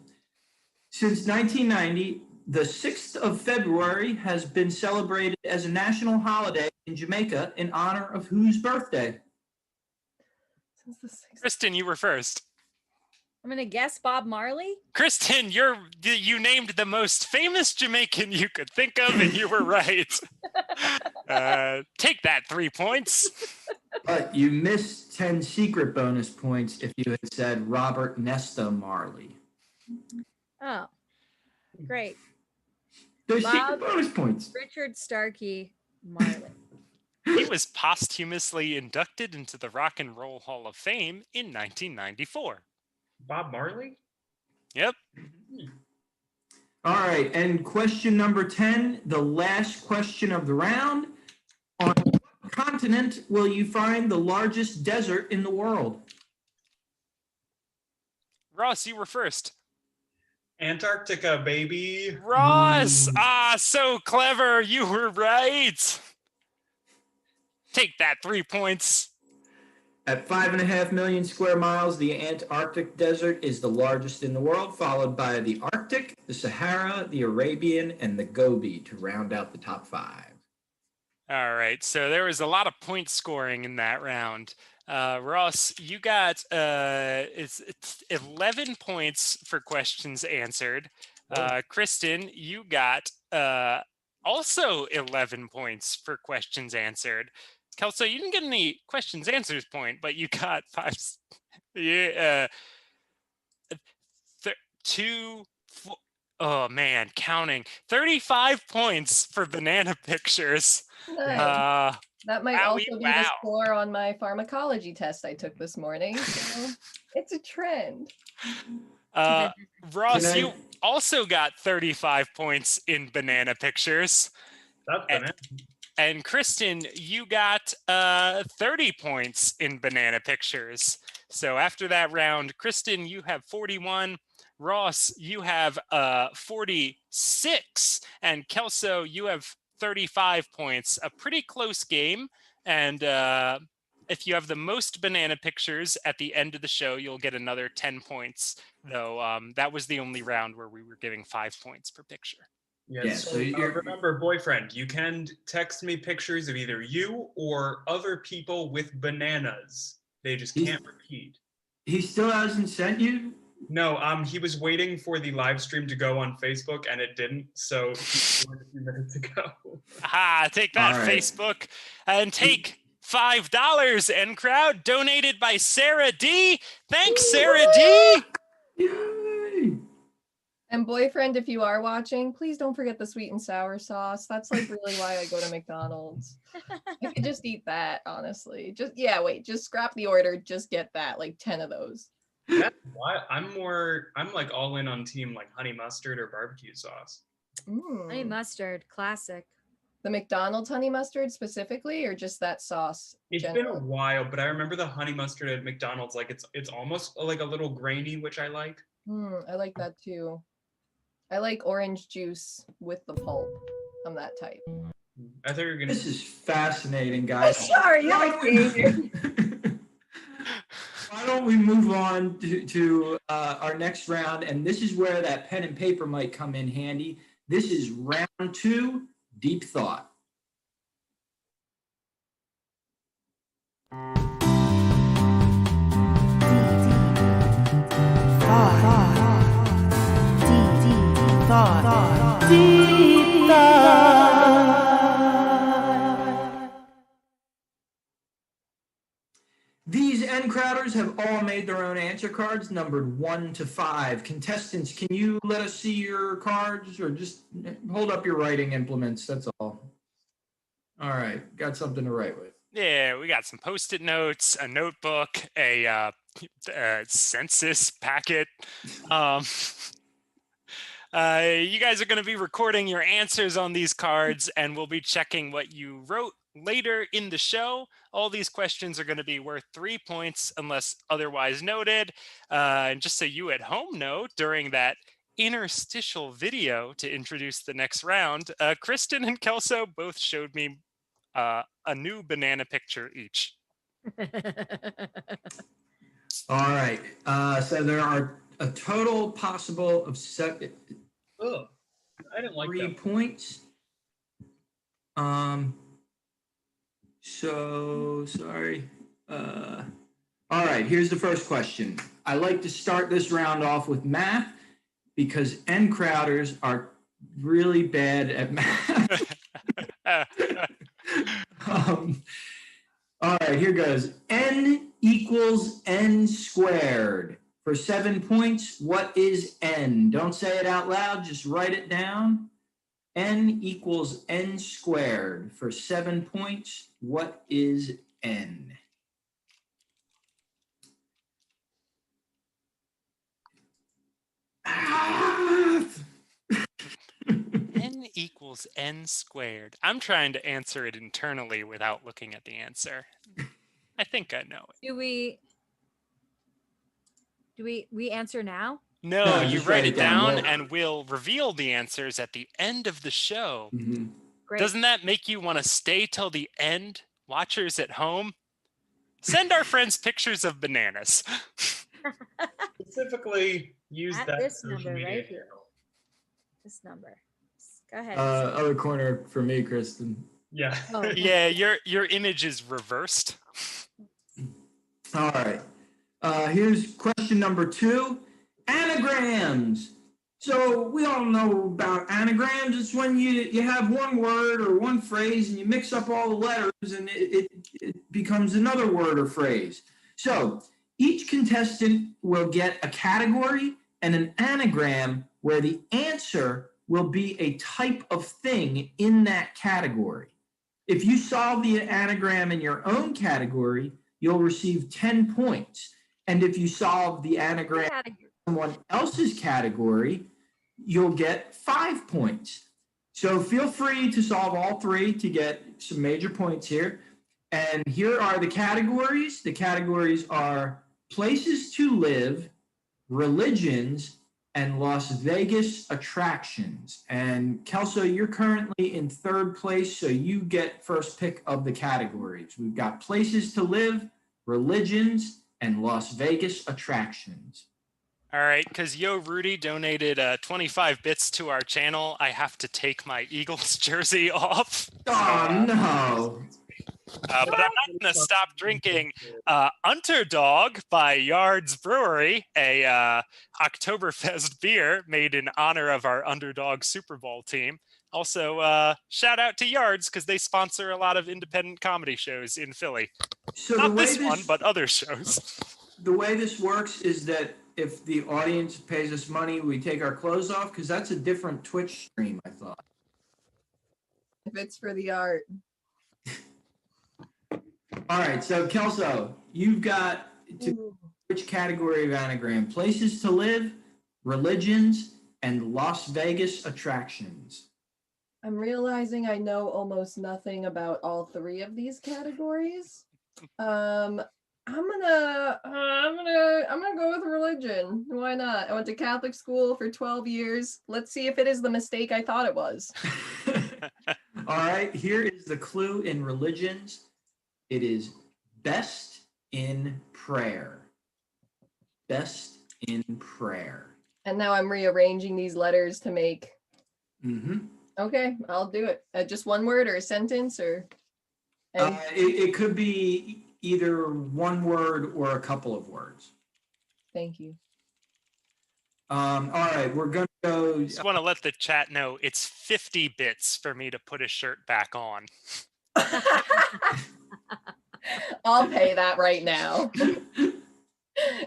since 1990, the 6th of February has been celebrated as a national holiday in Jamaica in honor of whose birthday? Since the 6th. Kristen, you were first. I'm gonna guess Bob Marley. Kristen, you named the most famous Jamaican you could think of, and you were right. Take that 3 points. But you missed 10 secret bonus points if you had said Robert Nesta Marley. Oh, great. Those Bob- secret bonus points. Richard Starkey Marley. He was posthumously inducted into the Rock and Roll Hall of Fame in 1994. Bob Marley? Yep. All right, and question number 10, the last question of the round. On what continent will you find the largest desert in the world? Ross, you were first. Antarctica, baby. Ross! So clever. You were right. Take that 3 points. At 5.5 million square miles, the Antarctic desert is the largest in the world, followed by the Arctic, the Sahara, the Arabian, and the Gobi to round out the top 5. All right, so there was a lot of point scoring in that round. Ross, you got it's 11 points for questions answered. Kristen, you got also 11 points for questions answered. Kelso, you didn't get any questions answers point, but you got 5. Yeah, 2. 4, oh man, counting 35 points for banana pictures. Nice. That might also be the wow. score on my pharmacology test I took this morning. So it's a trend. Ross, you also got 35 points in banana pictures. That's banana. And Kristen, you got 30 points in banana pictures. So after that round, Kristen, you have 41. Ross, you have 46. And Kelso, you have 35 points. A pretty close game. And if you have the most banana pictures at the end of the show, you'll get another 10 points. Though that was the only round where we were giving 5 points per picture. Yes. So remember, boyfriend, you can text me pictures of either you or other people with bananas. They just can't repeat. He still hasn't sent you? No, he was waiting for the live stream to go on Facebook and it didn't, so he wanted a few minutes ago. Take that, right. Facebook, and take $5 N-Crowd donated by Sarah D. Thanks, Sarah D. Yay! And boyfriend, if you are watching, please don't forget the sweet and sour sauce. That's like really why I go to McDonald's. I could just eat that, honestly. Just scrap the order, just get that, like 10 of those. That's why I'm like all in on team like honey mustard or barbecue sauce. Honey mustard, classic. The McDonald's honey mustard specifically, or just that sauce? It's been a while, but I remember the honey mustard at McDonald's. Like it's almost like a little grainy, which I like. I like that too. I like orange juice with the pulp. I'm that type. I thought you were gonna. This is fascinating, guys. Sorry, Why don't we move on to our next round? And this is where that pen and paper might come in handy. This is round 2, deep thought. Deep thought. These N-Crowders have all made their own answer cards numbered 1 to 5. Contestants, can you let us see your cards, or just hold up your writing implements? That's all. All right, got something to write with. Yeah, we got some Post-it notes, a notebook, a census packet. You guys are going to be recording your answers on these cards, and we'll be checking what you wrote later in the show. All these questions are going to be worth 3 points unless otherwise noted. And just so you at home know, during that interstitial video to introduce the next round, Kristen and Kelso both showed me a new banana picture each. All right, so there are a total possible of Oh, I didn't like 3 that. points. So sorry. All right, here's the first question. I like to start this round off with math because N-Crowders are really bad at math. All right, here goes. N equals N squared. For 7 points, what is N? Don't say it out loud, just write it down. N equals N squared. For 7 points, what is N? N equals N squared. I'm trying to answer it internally without looking at the answer. I think I know it. Do we answer now? No, you just write it down Well, and we'll reveal the answers at the end of the show. mhm. Great. Doesn't that make you want to stay till the end? Watchers at home, send our friends pictures of bananas. Specifically, use At that this social number media right here. handle. This number. Go ahead. Other corner for me, Kristen. Yeah. Oh. Yeah, your image is reversed. All right. Here's question number 2. Anagrams. So we all know about anagrams. It's when you have one word or one phrase and you mix up all the letters and it becomes another word or phrase. So each contestant will get a category and an anagram where the answer will be a type of thing in that category. If you solve the anagram in your own category, you'll receive 10 points. And if you solve the anagram in someone else's category, you'll get 5 points. So feel free to solve all 3 to get some major points here. And here are the categories. The categories are places to live, religions, and Las Vegas attractions. And Kelso, you're currently in 3rd place, so you get first pick of the categories. We've got places to live, religions, and Las Vegas attractions. All right, because Yo Rudy donated 25 bits to our channel, I have to take my Eagles jersey off. Oh, no. But I'm not going to stop drinking Unterdog by Yards Brewery, a Oktoberfest beer made in honor of our underdog Super Bowl team. Also, shout out to Yards because they sponsor a lot of independent comedy shows in Philly. So Not this one, but other shows. The way this works is that if the audience pays us money, we take our clothes off? Because that's a different Twitch stream, I thought. If it's for the art. All right, so Kelso, you've got which category of anagram? Places to live, religions, and Las Vegas attractions. I'm realizing I know almost nothing about all three of these categories. I'm gonna go with religion. Why not? I went to Catholic school for 12 years. Let's see if it is the mistake I thought it was. All right, here is the clue in religions. It is best in prayer. Best in prayer. And now I'm rearranging these letters to make. Mm-hmm. Okay, I'll do it. Just one word or a sentence or. It could be either one word or a couple of words. Thank you. All right, we're going to go. Just want to let the chat know it's 50 bits for me to put a shirt back on. I'll pay that right now.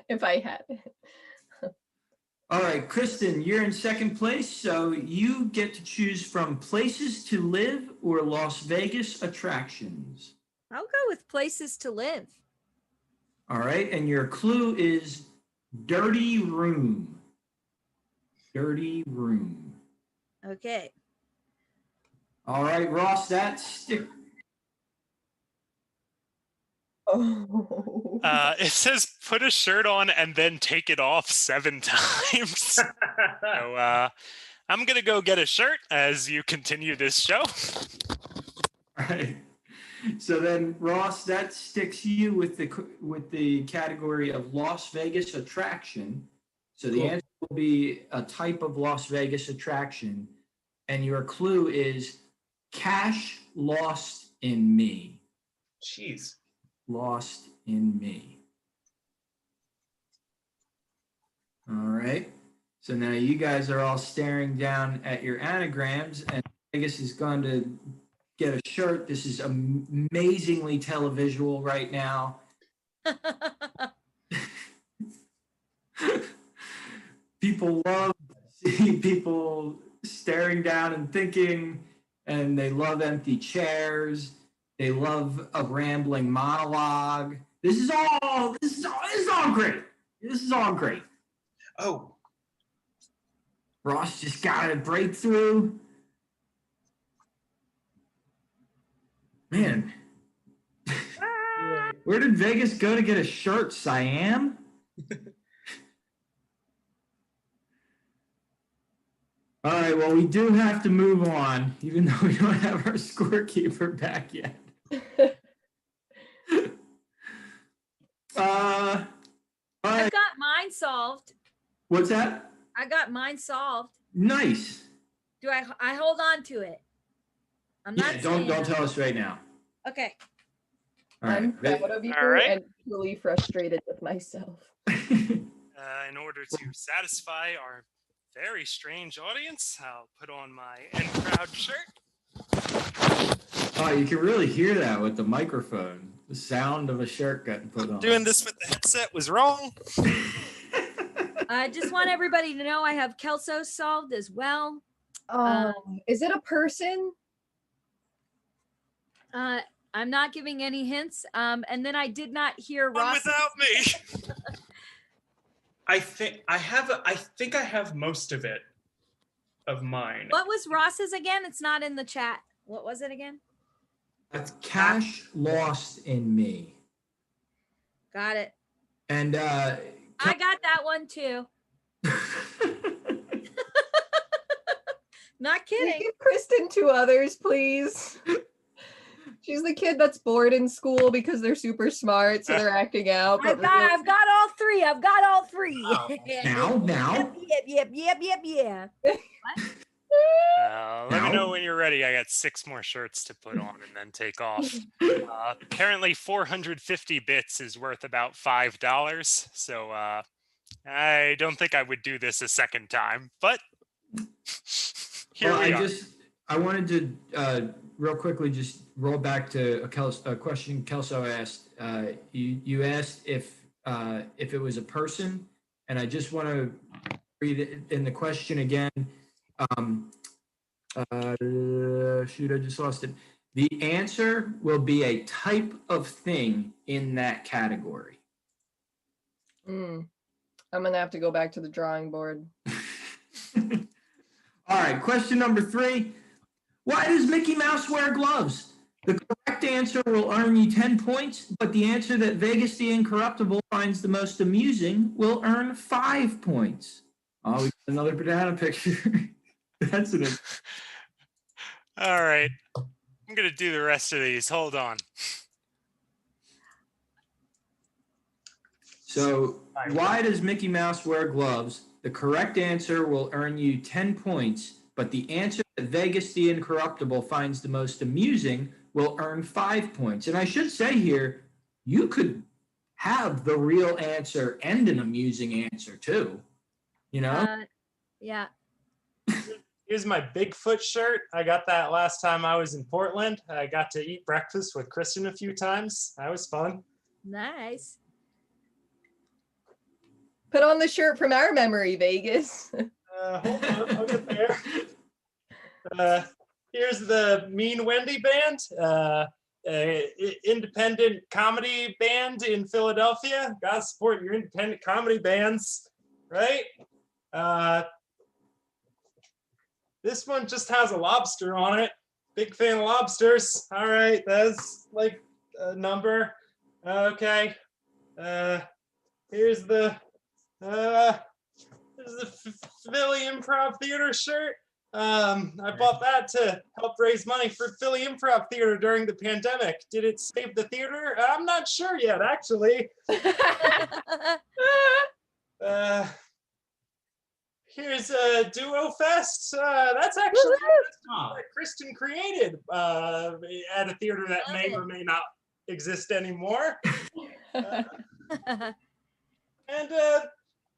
If I had it. All right, Kristen, you're in second place, so you get to choose from places to live or Las Vegas attractions. I'll go with places to live. All right, and your clue is dirty room. Dirty room. Okay. All right, Ross, that's stick. Oh. It says put a shirt on and then take it off 7 times. So I'm going to go get a shirt as you continue this show. All right. So then, Ross, that sticks you with the category of Las Vegas attraction. So the answer will be a type of Las Vegas attraction, and your clue is cash lost in me. Jeez. Lost in me. All right. So now you guys are all staring down at your anagrams, and Vegas is going to get a shirt. This is amazingly televisual right now. People love seeing people staring down and thinking, and they love empty chairs. They love a rambling monologue. This is all great. This is all great. Oh. Ross just got a breakthrough. Man. Where did Vegas go to get a shirt? Siam? All right, well, we do have to move on, even though we don't have our scorekeeper back yet. All right. I've got mine solved. What's that? I got mine solved. Nice. Do I hold on to it? I'm not Yeah, saying don't tell us right now. Okay. All right. I'm proud of you All right. and really frustrated with myself. In order to satisfy our very strange audience, I'll put on my N-Crowd shirt. Oh, you can really hear that with the microphone. The sound of a shirt getting put on. Doing this with the headset was wrong. I just want everybody to know I have Kelso solved as well. Is it a person? I'm not giving any hints. And then I did not hear One Ross. without me. I think I have most of it of mine. What was Ross's again? It's not in the chat. What was it again? That's cash lost in me. Got it. And I got that one too. Not Can you kidding. give Kristen 2 others, please? She's the kid that's bored in school because they're super smart, so they're acting out. I've got all three. I've got all three. now. Yep. Let me know when you're ready. I got 6 more shirts to put on and then take off. Apparently 450 bits is worth about $5. So I don't think I would do this a second time, but here we are. I wanted to real quickly just roll back to a question Kelso asked. You asked if it was a person, And I just want to read it in the question again. Shoot, I just lost it. The answer will be a type of thing in that category. I'm going to have to go back to the drawing board. All right, question number 3. Why does Mickey Mouse wear gloves? The correct answer will earn you 10 points, but the answer that Vegas the Incorruptible finds the most amusing will earn 5 points. Oh, we got another banana picture. That's an. All right. I'm going to do the rest of these. Hold on. So, why does Mickey Mouse wear gloves? The correct answer will earn you 10 points, but the answer that Vegas the Incorruptible finds the most amusing will earn 5 points. And I should say here, you could have the real answer and an amusing answer too. You know? Yeah. Here's my Bigfoot shirt. I got that last time I was in Portland. I got to eat breakfast with Kristen a few times. That was fun. Nice. Put on the shirt from our memory, Vegas. Hold on, I'll get there. Here's the Mean Wendy Band, independent comedy band in Philadelphia. Gotta support your independent comedy bands, right? This one just has a lobster on it. Big fan of lobsters. All right, that's like a number. Okay. Here's the Philly Improv Theater shirt. I bought that to help raise money for Philly Improv Theater during the pandemic. Did it save the theater? I'm not sure yet, actually. Here's a Duo Fest. That's actually what Kristen created at a theater that may or may not exist anymore. And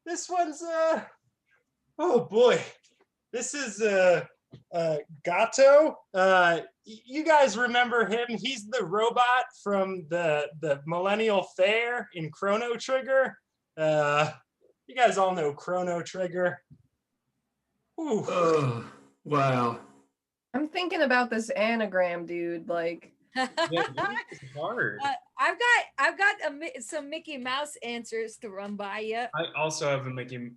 this one's, oh boy, this is Gato. You guys remember him? He's the robot from the Millennial Fair in Chrono Trigger. You guys all know Chrono Trigger. Ooh. Oh, wow. I'm thinking about this anagram, dude. Like, Yeah, it's hard. I've got some Mickey Mouse answers to run by you. I also have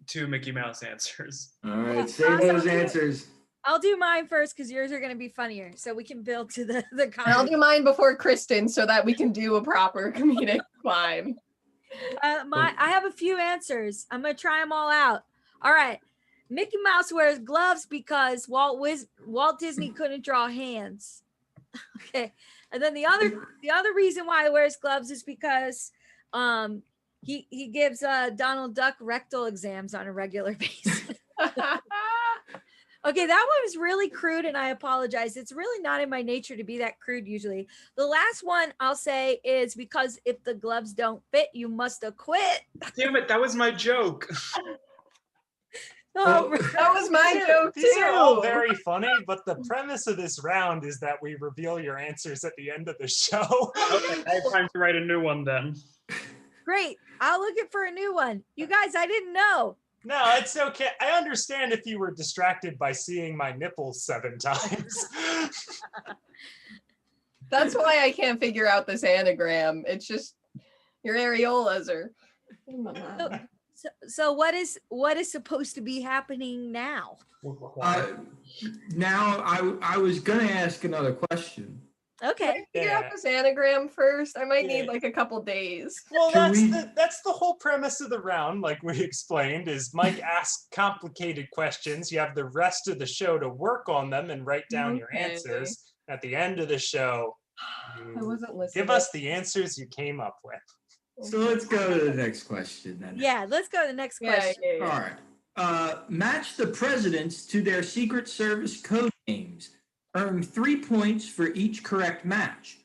two Mickey Mouse answers. All right, save those answers. I'll do mine first because yours are going to be funnier, so we can build to the and I'll do mine before Kristen so that we can do a proper comedic climb. I have a few answers. I'm going to try them all out. All right. Mickey Mouse wears gloves because Walt Disney couldn't draw hands. Okay. And then the other reason why he wears gloves is because he gives Donald Duck rectal exams on a regular basis. Okay, that one was really crude and I apologize. It's really not in my nature to be that crude usually. The last one I'll say is because if the gloves don't fit, you must acquit. Damn it, that was my joke. Oh, that was my joke These are all too. very funny, but the premise of this round is that we reveal your answers at the end of the show. Okay, I have time to write a new one then. Great. I'll look it for a new one. You guys, I didn't know. No, it's okay. I understand if you were distracted by seeing my nipples 7 times. That's why I can't figure out this anagram. It's just your areolas are. So what is supposed to be happening now? Now, I was going to ask another question. Okay. Figure out this anagram first. I might need like a couple days. Well, Can that's the whole premise of the round, like we explained, is Mike asks complicated questions. You have the rest of the show to work on them and write down your answers. At the end of the show, I wasn't listening. give us the answers you came up with. So let's go to the next question then. Yeah, let's go to the next question. Yeah. All right. Match the presidents to their Secret Service code names. Earn 3 points for each correct match.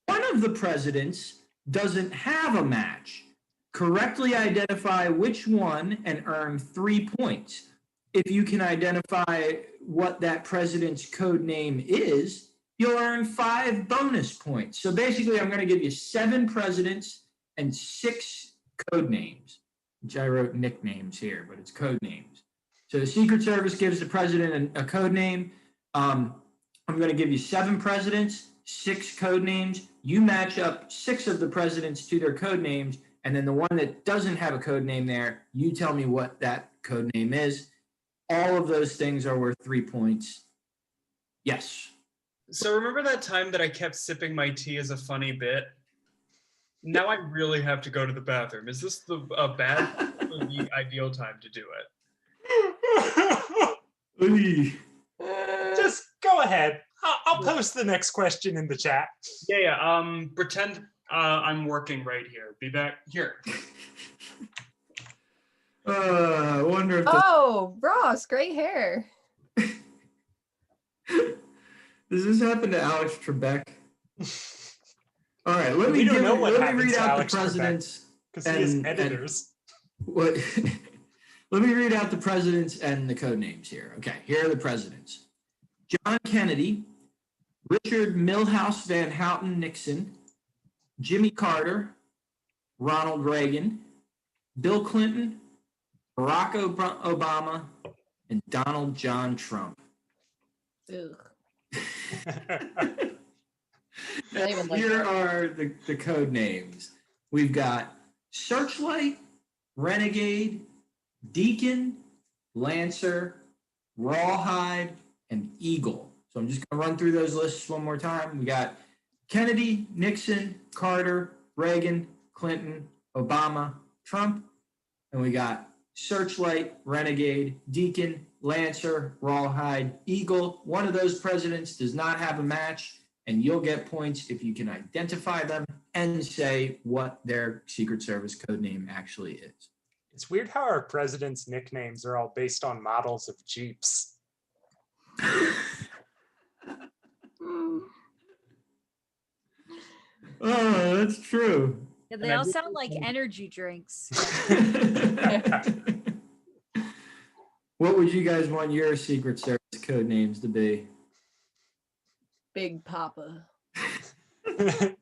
One of the presidents doesn't have a match. Correctly identify which one and earn 3 points. If you can identify what that president's code name is, you'll earn 5 bonus points. So basically, I'm going to give you 7 presidents and 6 code names. which I wrote nicknames here, but it's code names. So the Secret Service gives the president a code name. I'm going to give you 7 presidents, 6 code names. You match up 6 of the presidents to their code names, and then the one that doesn't have a code name there, you tell me what that code name is. All of those things are worth 3 points. Yes. So remember that time that I kept sipping my tea as a funny bit? Now I really have to go to the bathroom. Is this a bad or the ideal time to do it? Just go ahead. I'll post the next question in the chat. Yeah. Pretend I'm working right here. Be back here. I wonder if Oh, Ross, great hair. does this happen to Alex Trebek? All right, let me read out the presidents because he has editors. Let me read out the presidents and the code names here. Okay, here are the presidents: John Kennedy, Richard Milhouse Van Houten Nixon, Jimmy Carter, Ronald Reagan, Bill Clinton, Barack Obama, and Donald John Trump. Ugh. Here are the code names. We've got Searchlight, Renegade, Deacon, Lancer, Rawhide, and Eagle. So I'm just going to run through those lists one more time. We got Kennedy, Nixon, Carter, Reagan, Clinton, Obama, Trump. And we got Searchlight, Renegade, Deacon, Lancer, Rawhide, Eagle. One of those presidents does not have a match, and you'll get points if you can identify them and say what their Secret Service code name actually is. It's weird how our presidents' nicknames are all based on models of Jeeps. Oh, that's true. Yeah, they all sound like energy drinks. What would you guys want your Secret Service code names to be? Big Papa. It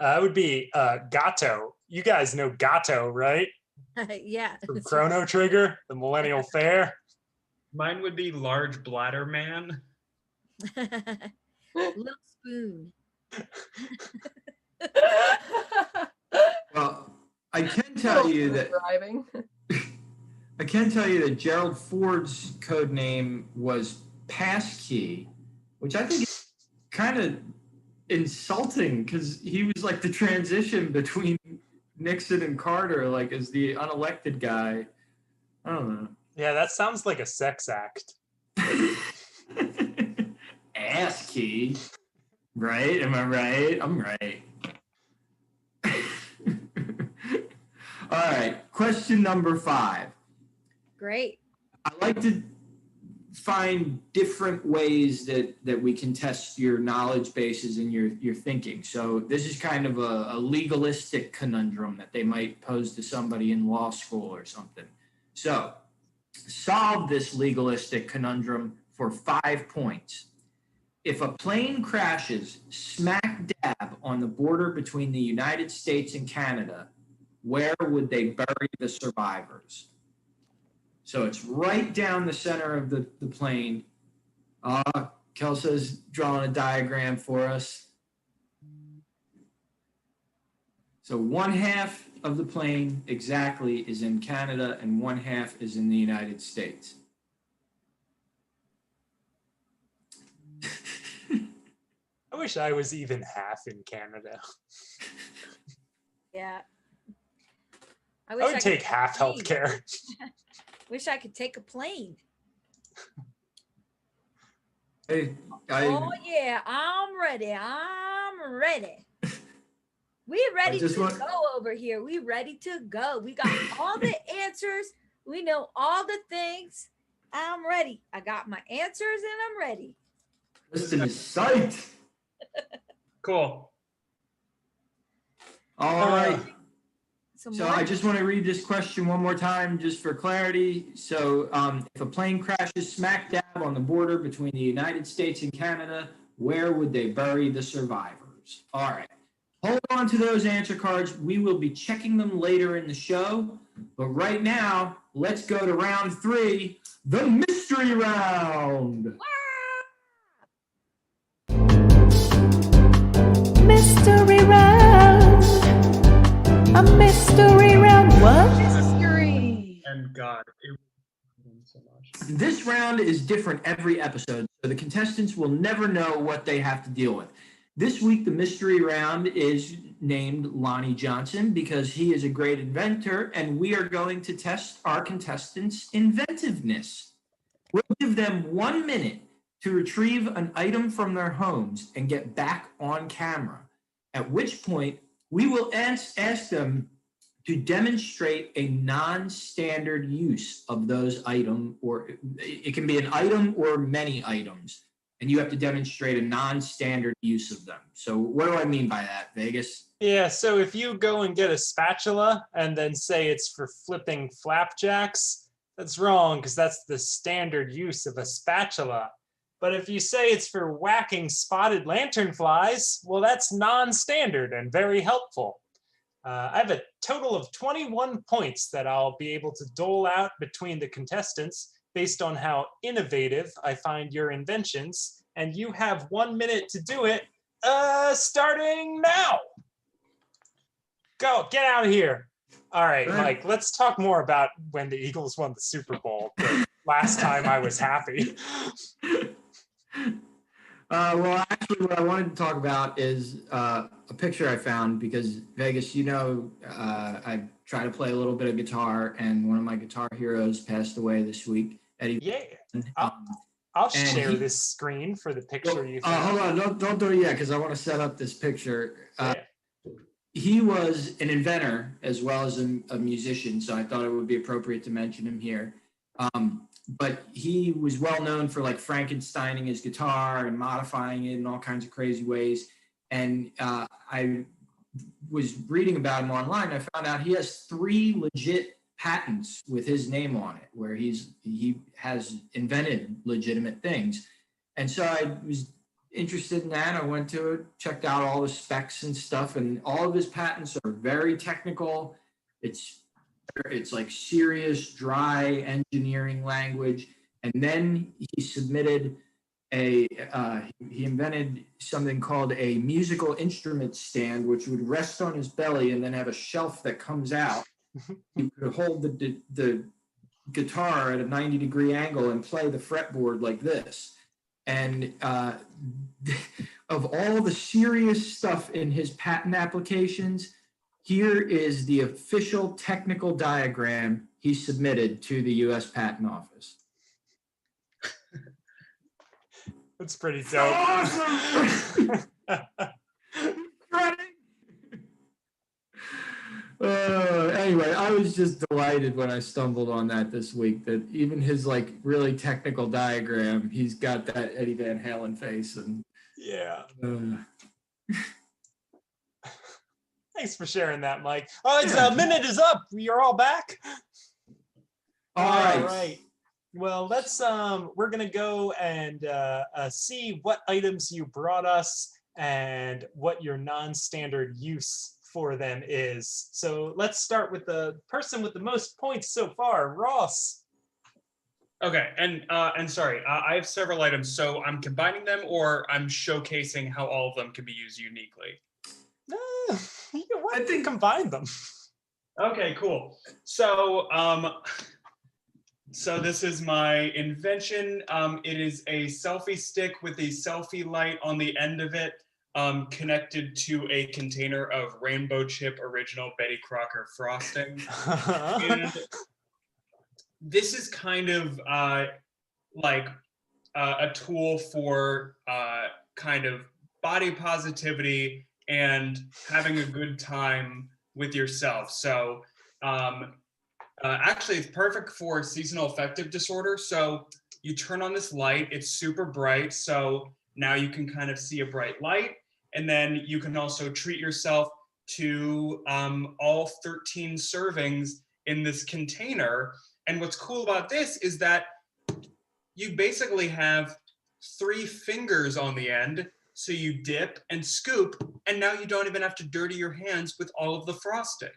would be Gato. You guys know Gato, right? Yeah. From Chrono Trigger, the Millennial Fair. Mine would be Large Bladder Man. Little Spoon. Well, I can tell you that Driving. I can tell you that Gerald Ford's code name was Passkey, which I think is kind of insulting because he was like the transition between Nixon and Carter, like as the unelected guy. I don't know. Yeah, that sounds like a sex act. Ass key. Right? Am I right? I'm right. All right. Question number 5. Great. I like to find different ways that we can test your knowledge bases and your thinking. So this is kind of a legalistic conundrum that they might pose to somebody in law school or something. So solve this legalistic conundrum for 5 points. If a plane crashes smack dab on the border between the United States and Canada, where would they bury the survivors? So it's right down the center of the plane. Kelso's drawing a diagram for us. So 1/2 of the plane exactly is in Canada and 1/2 is in the United States. I wish I was even half in Canada. Yeah. I would take half healthcare. Wish I could take a plane. Oh yeah, I'm ready. We're ready to go over here. We ready to go. We got all the answers. We know all the things. I'm ready. I got my answers and I'm ready. Kristen is psyched. Cool. All right. So I just want to read this question one more time just for clarity. So if a plane crashes smack dab on the border between the United States and Canada, where would they bury the survivors? All right. Hold on to those answer cards. We will be checking them later in the show. But right now, let's go to round 3, the mystery round. Mystery round. A mystery round. What? Mystery. And God, it so much. This round is different every episode, so the contestants will never know what they have to deal with. This week, the mystery round is named Lonnie Johnson because he is a great inventor, and we are going to test our contestants' inventiveness. We'll give them 1 minute to retrieve an item from their homes and get back on camera, at which point we will ask them to demonstrate a non-standard use of those items, or it can be an item or many items, and you have to demonstrate a non-standard use of them. So what do I mean by that, Vegas? Yeah, so if you go and get a spatula and then say it's for flipping flapjacks, that's wrong because that's the standard use of a spatula. But if you say it's for whacking spotted lanternflies, well, that's non-standard and very helpful. I have a total of 21 points that I'll be able to dole out between the contestants based on how innovative I find your inventions, and you have 1 minute to do it, starting now. Go, get out of here. All right, Mike, let's talk more about when the Eagles won the Super Bowl. The last time I was happy. Well, actually, what I wanted to talk about is a picture I found because, Vegas, I try to play a little bit of guitar, and one of my guitar heroes passed away this week. Eddie. Yeah. I'll share this screen for the picture you found. Hold on, don't do it yet because I want to set up this picture. Yeah. He was an inventor as well as a musician, so I thought it would be appropriate to mention him here. But he was well known for like Frankensteining his guitar and modifying it in all kinds of crazy ways. And I was reading about him online. I found out he has 3 legit patents with his name on it, where he has invented legitimate things. And so I was interested in that. I went to it, checked out all the specs and stuff, and all of his patents are very technical. It's like serious, dry engineering language. And then he submitted he invented something called a musical instrument stand, which would rest on his belly and then have a shelf that comes out. You could hold the guitar at a 90-degree angle and play the fretboard like this. And of all the serious stuff in his patent applications, here is the official technical diagram he submitted to the U.S. Patent Office. That's pretty dope. Awesome! Anyway, I was just delighted when I stumbled on that this week, that even his like really technical diagram, he's got that Eddie Van Halen face. And yeah. Thanks for sharing that, Mike. Oh, a minute is up. You're all back. All right. Well, let's we're gonna go and see what items you brought us and what your non-standard use for them is. So let's start with the person with the most points so far, Ross. Okay, and sorry, I have several items, so I'm combining them or I'm showcasing how all of them can be used uniquely. I think combine them. Okay, cool. So, so this is my invention. It is a selfie stick with a selfie light on the end of it, connected to a container of Rainbow Chip original Betty Crocker frosting. And this is kind of like a tool for kind of body positivity and having a good time with yourself. So actually it's perfect for seasonal affective disorder. So you turn on this light, it's super bright. So now you can kind of see a bright light. And then you can also treat yourself to all 13 servings in this container. And what's cool about this is that you basically have 3 fingers on the end So you dip and scoop, and now you don't even have to dirty your hands with all of the frosting.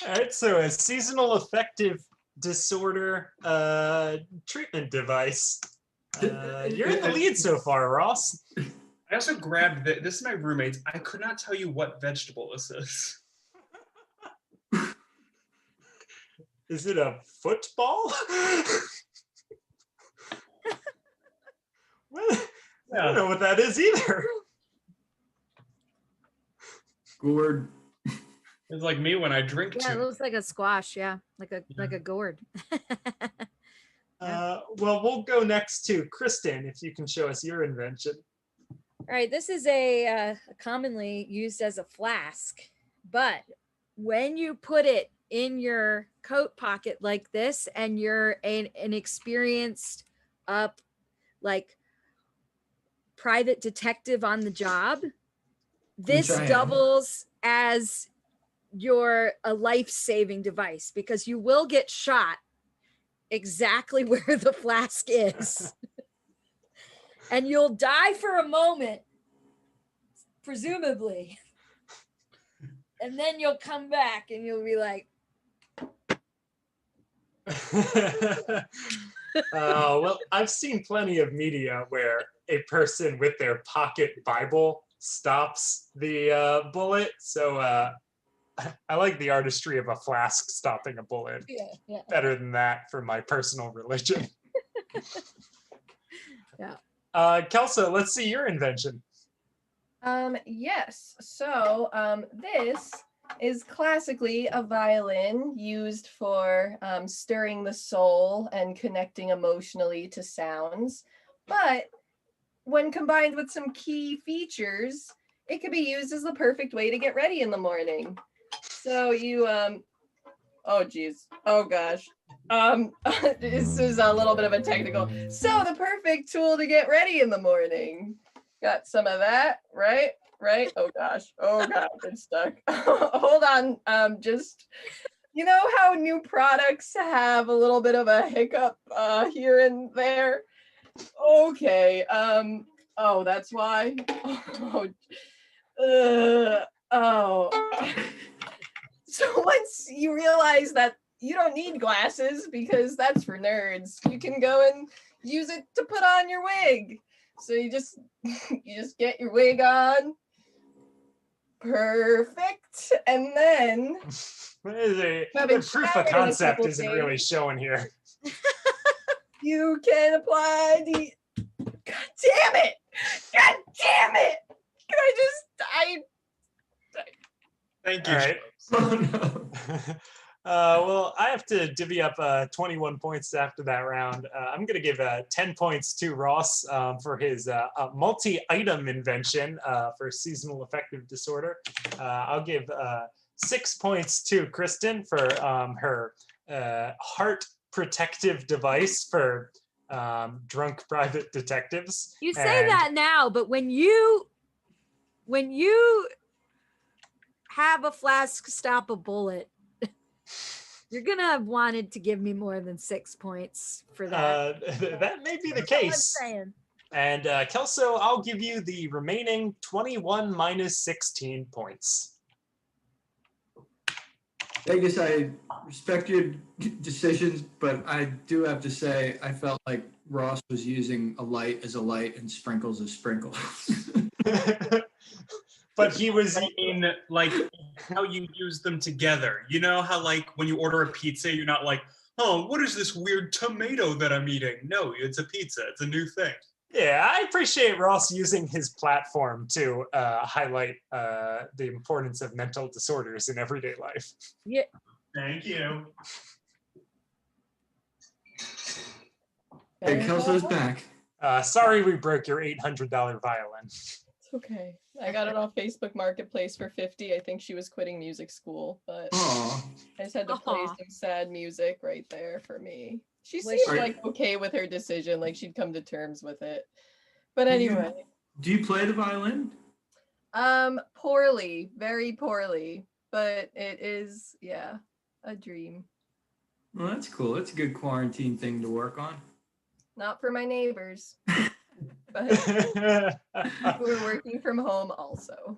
All right, so a seasonal affective disorder treatment device. You're in the lead so far, Ross. I also grabbed this is my roommate's. I could not tell you what vegetable this is. Is it a football? What? I don't know what that is either. Gourd. It's like me when I drink Yeah, it too. looks like a squash. Yeah, like a gourd. Well, we'll go next to Kristen, if you can show us your invention. All right, this is a commonly used as a flask, but when you put it in your coat pocket like this, and you're an experienced like private detective on the job, this Which I am. doubles as a life-saving device, because you will get shot exactly where the flask is. And you'll die for a moment, presumably. And then you'll come back and you'll be like, well, I've seen plenty of media where a person with their pocket Bible stops the bullet. So I like the artistry of a flask stopping a bullet. yeah. Better than that for my personal religion. Yeah. Kelso, let's see your invention. Yes. So this is classically a violin used for stirring the soul and connecting emotionally to sounds. But when combined with some key features, it could be used as the perfect way to get ready in the morning. So you, oh geez, oh gosh. This is a little bit of a technical. So the perfect tool to get ready in the morning. Got some of that, right? Right? Oh gosh, it's stuck. Hold on, just, you know how new products have a little bit of a hiccup here and there? Okay, oh, that's why. So once you realize that you don't need glasses because that's for nerds, you can go and use it to put on your wig. So you just get your wig on. Perfect. And then the proof of concept isn't really showing here. You can apply the God damn it! God damn it! Can I Thank you. All right. Oh no. Well, I have to divvy up 21 points after that round. I'm going to give 10 points to Ross for his multi-item invention for seasonal affective disorder. I'll give 6 points to Kristen for her heart protective device for drunk private detectives. you say that now, but when you have a flask stop a bullet, you're gonna have wanted to give me more than 6 points for that. That may be the That's all I'm case. saying. And Kelso, I'll give you the remaining 21 minus 16 points. I guess I respect your decisions, but I do have to say I felt like Ross was using a light as a light and sprinkles as sprinkles. But he was In like how you use them together. You know how like when you order a pizza, you're not like, oh, what is this weird tomato that I'm eating? No, it's a pizza. It's a new thing. Yeah, I appreciate Ross using his platform to highlight the importance of mental disorders in everyday life. Yeah. Thank you. Hey, Kelso's back. Sorry we broke your $800 violin. It's okay. I got it off Facebook Marketplace for $50. I think she was quitting music school, but Aw. I just had to play Aw. some sad music right there for me. She Was seemed she- like okay with her decision, like she'd come to terms with it. But Do you- anyway, Do you play the violin? poorly, very poorly, but it is, yeah, a dream. Well, that's cool. That's a good quarantine thing to work on. Not for my neighbors. But we're working from home also.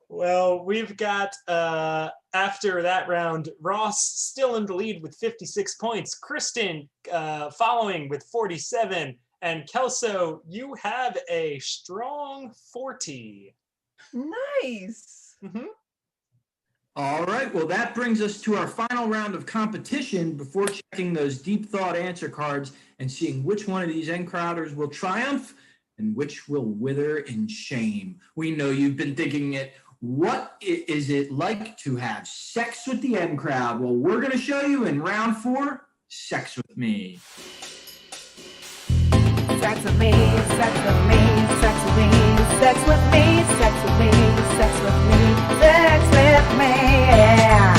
Well, we've got, after that round, Ross still in the lead with 56 points. Kristen following with 47. And Kelso, you have a strong 40. Nice. Mm-hmm. All right, well, that brings us to our final round of competition before checking those deep thought answer cards and seeing which one of these N-Crowders will triumph and which will wither in shame. We know you've been thinking it. What is it like to have sex with the N-Crowd? Well, we're going to show you in round 4, Sex with Me. Sex with me, sex with me, sex with me, sex with me, sex with me, sex with me, sex with me, yeah.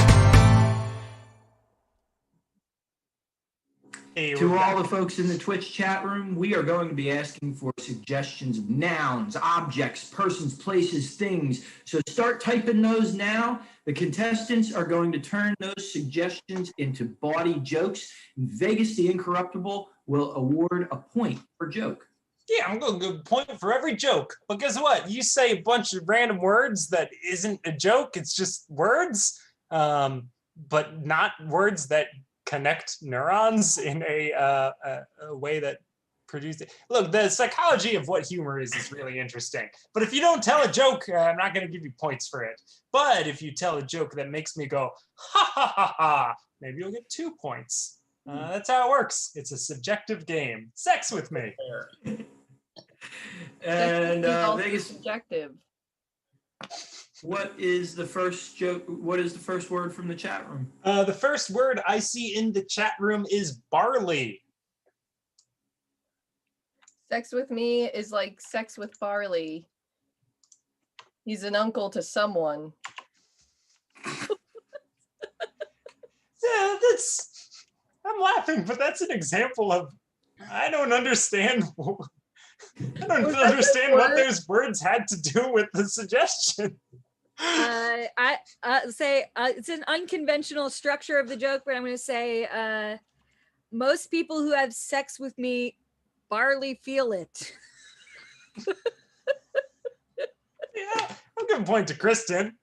Hey, To all the folks in the Twitch chat room, we are going to be asking for suggestions of nouns, objects, persons, places, things. So start typing those now. The contestants are going to turn those suggestions into bawdy jokes. Vegas the Incorruptible will award a point per joke. Yeah, I'm going to give a point for every joke. But guess what? You say a bunch of random words that isn't a joke. It's just words, but not words that connect neurons in a way that produces it. Look, the psychology of what humor is really interesting. But if you don't tell a joke, I'm not going to give you points for it. But if you tell a joke that makes me go, ha, ha, ha, ha, maybe you'll get 2 points. That's how it works. It's a subjective game. Sex with me. And Vegas, Subjective. what is the first joke? What is the first word from the chat room? The first word I see in the chat room is barley. Sex with me is like sex with Barley. He's an uncle to someone. Yeah, I'm laughing, but that's an example of I don't understand. I don't understand what those words had to do with the suggestion. I say it's an unconventional structure of the joke, but I'm going to say most people who have sex with me barely feel it. Yeah, I'll give a point to Kristen.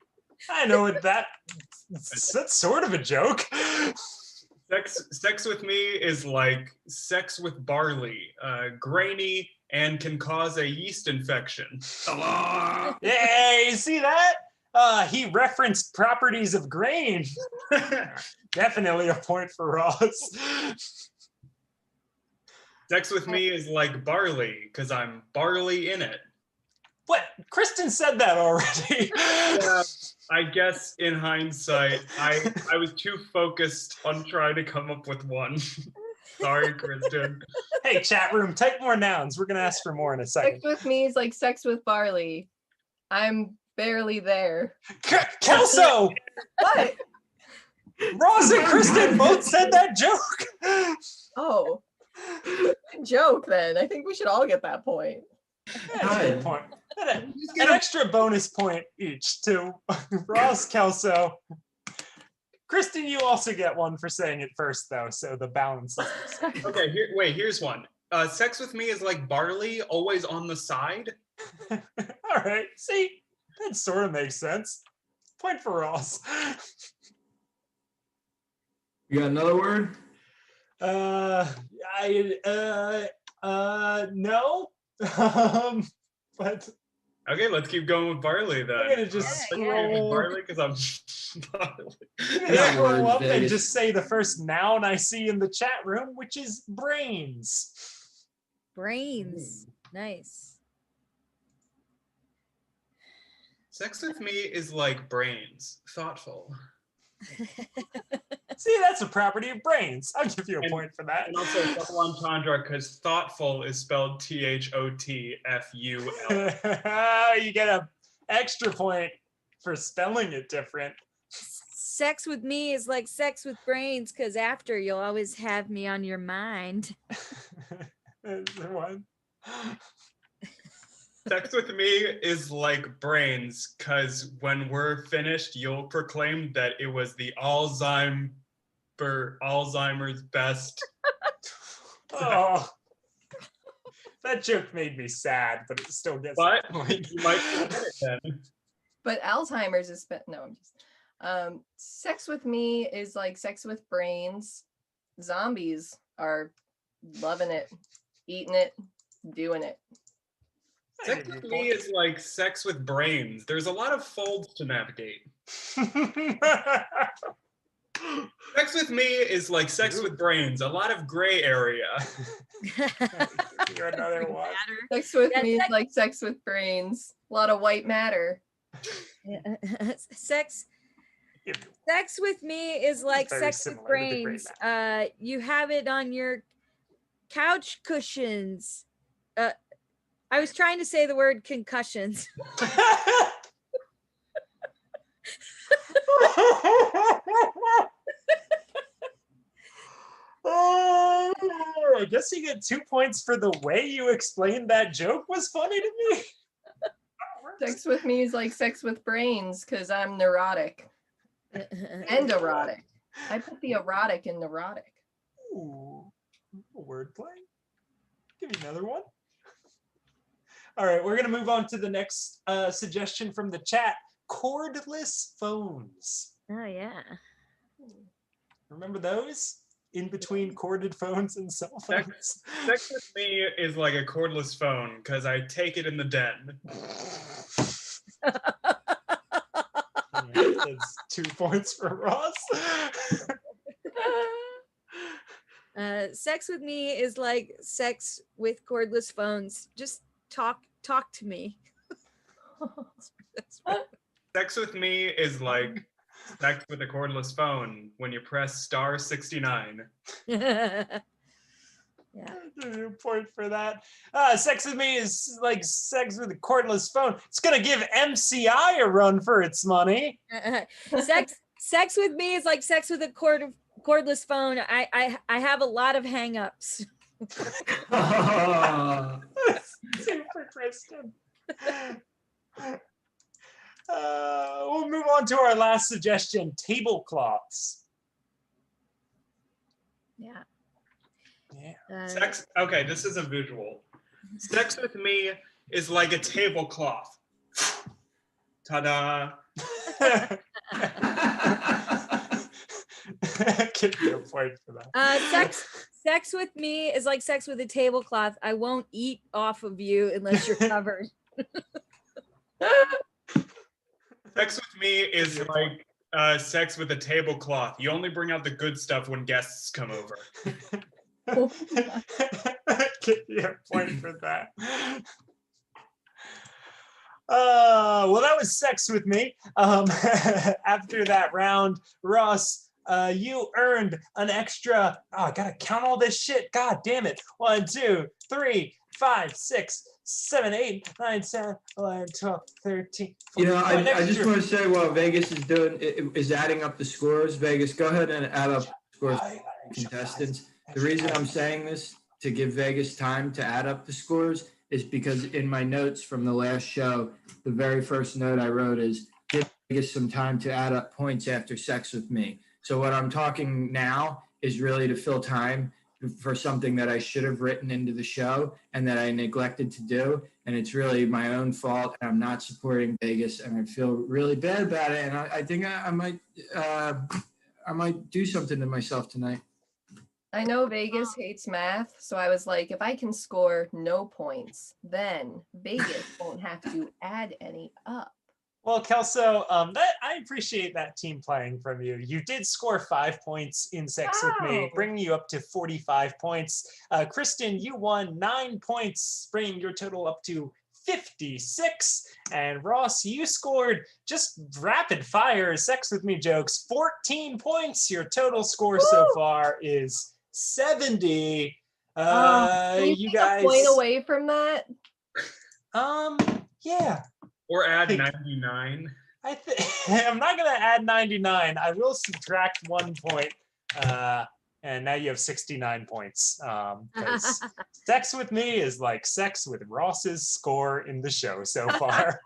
I know what that's sort of a joke. Sex with me is like sex with barley, grainy and can cause a yeast infection. Hey, you see that? He referenced properties of grain. Definitely a point for Ross. Sex with me is like barley because I'm barley in it. What? Kristen said that already. Yeah, I guess in hindsight, I was too focused on trying to come up with one. Sorry, Kristen. Hey, chat room, type more nouns. We're going to ask for more in a second. Sex with me is like sex with Barley. I'm barely there. Kelso! What? Ross and Kristen both said that joke. Oh. Good joke then. I think we should all get that point. That's a good point. An extra bonus point each to Ross, Kelso. Kristen, you also get one for saying it first, though, so the balance is the same. Okay, here's one. Sex with me is like barley, always on the side. All right, see, that sort of makes sense. Point for Ross. You got another word? No. But Okay, let's keep going with barley then. I'm gonna just scroll. Barley because I'm barley. I'm gonna scroll up and just say the first noun I see in the chat room, which is brains. Brains. Nice. Sex with me is like brains, thoughtful. See, that's a property of brains. I'll give you a point for that. And also double entendre because thoughtful is spelled THOTFUL. You get an extra point for spelling it different. Sex with me is like sex with brains because after you'll always have me on your mind. Is there one? Sex with me is like brains because when we're finished, you'll proclaim that it was the Alzheimer's best. Oh. That joke made me sad, but it still gets But the point. you might get it then. But Alzheimer's is no, I'm just sex with me is like sex with brains. Zombies are loving it, eating it, doing it. Sex with me is like sex with brains. There's a lot of folds to navigate. Sex with me is like sex with brains. A lot of gray area. You're another one. Sex with Yeah, me is like sex with brains. A lot of white matter. Sex with me is like Very sex with similar to the gray brains. You have it on your couch cushions. I was trying to say the word concussions. Oh, I guess you get 2 points for the way you explained that joke was funny to me. Sex with me is like sex with brains because I'm neurotic and erotic. I put the erotic in neurotic. Ooh, wordplay. Give me another one. All right, we're gonna move on to the next suggestion from the chat. Cordless phones. Oh yeah. Remember those? In between corded phones and cell phones. Sex with me is like a cordless phone because I take it in the den. That's 2 points for Ross. Sex with me is like sex with cordless phones. Just talk to me. Sex with me is like sex with a cordless phone when you press *69. Yeah. Point for that. Sex with me is like sex with a cordless phone. It's gonna give MCI a run for its money. Sex with me is like sex with a cordless phone. I have a lot of hang-ups. Super Kristen. We'll move on to our last suggestion, tablecloths. Yeah. Yeah. Sex. Okay, this is a visual. Sex with me is like a tablecloth. Ta-da! Give me a point for that. Sex with me is like sex with a tablecloth. I won't eat off of you unless you're covered. Sex with me is like sex with a tablecloth. You only bring out the good stuff when guests come over. Give me a point for that. Well, that was sex with me. After that round, Ross, you earned an extra. Oh, I gotta count all this shit. God damn it. 1, 2, 3, 5, 6, 7, 8, 9, 10, 11, 12, 13. 14. You know, I just want to say what Vegas is doing is adding up the scores. Vegas, go ahead and add up scores for contestants. The reason I'm saying this to give Vegas time to add up the scores is because in my notes from the last show, the very first note I wrote is give Vegas some time to add up points after sex with me. So what I'm talking now is really to fill time for something that I should have written into the show and that I neglected to do. And it's really my own fault. I'm not supporting Vegas and I feel really bad about it. And I think I might do something to myself tonight. I know Vegas hates math, so I was like, if I can score no points, then Vegas won't have to add any up. Well, Kelso, I appreciate that team playing from you. You did score 5 points in Sex with Me, Wow. bringing you up to 45 points. Kristen, you won 9 points, bringing your total up to 56. And Ross, you scored just rapid fire Sex with Me jokes, 14 points. Your total score so far is 70. Can you You take guys, a point away from that? yeah. Or add 99. I'm not gonna add 99. I will subtract 1 point. And now you have 69 points. Because Sex with Me is like sex with Ross's score in the show so far.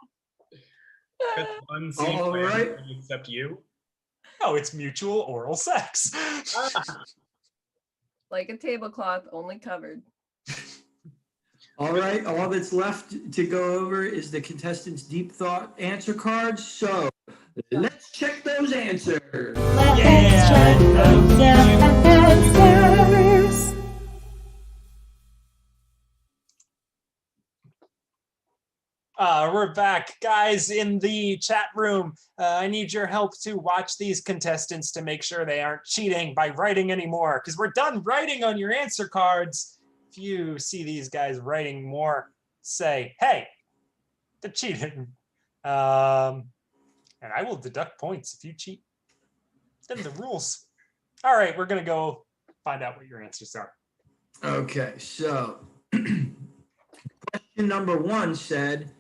All right. Except you. Oh, it's mutual oral sex. Like a tablecloth, only covered. All right, all that's left to go over is the contestants' deep thought answer cards. So let's check those answers. Let's check those answers. We're back, guys, in the chat room. I need your help to watch these contestants to make sure they aren't cheating by writing anymore, because we're done writing on your answer cards. If you see these guys writing more, say, hey, they're cheating. And I will deduct points if you cheat. Then the rules. All right, we're going to go find out what your answers are. Okay, so question number 1 said,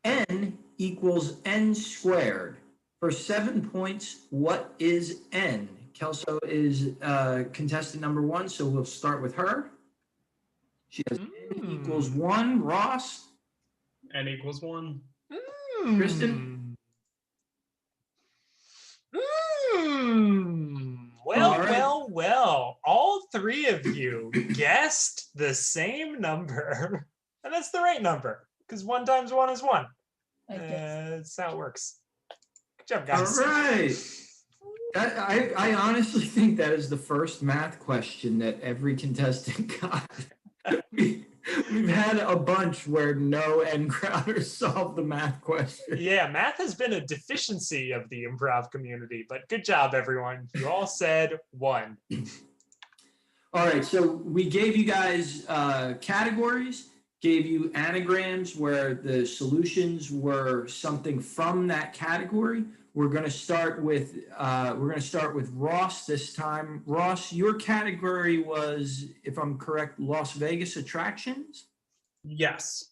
n equals n squared. For 7 points, what is n? Kelso is contestant number 1, so we'll start with her. She has n equals 1. Ross? N equals 1. Kristen? Well. All 3 of you guessed the same number. And that's the right number, because 1 times 1 is 1. That's how it works. Good job, guys. All right. I honestly think that is the first math question that every contestant got. We've had a bunch where no N-Crowders solved the math question. Yeah, math has been a deficiency of the improv community, but good job, everyone. You all said 1. All right, so we gave you guys categories, gave you anagrams where the solutions were something from that category. We're going to start with Ross this time. Ross, your category was, if I'm correct, Las Vegas attractions? Yes.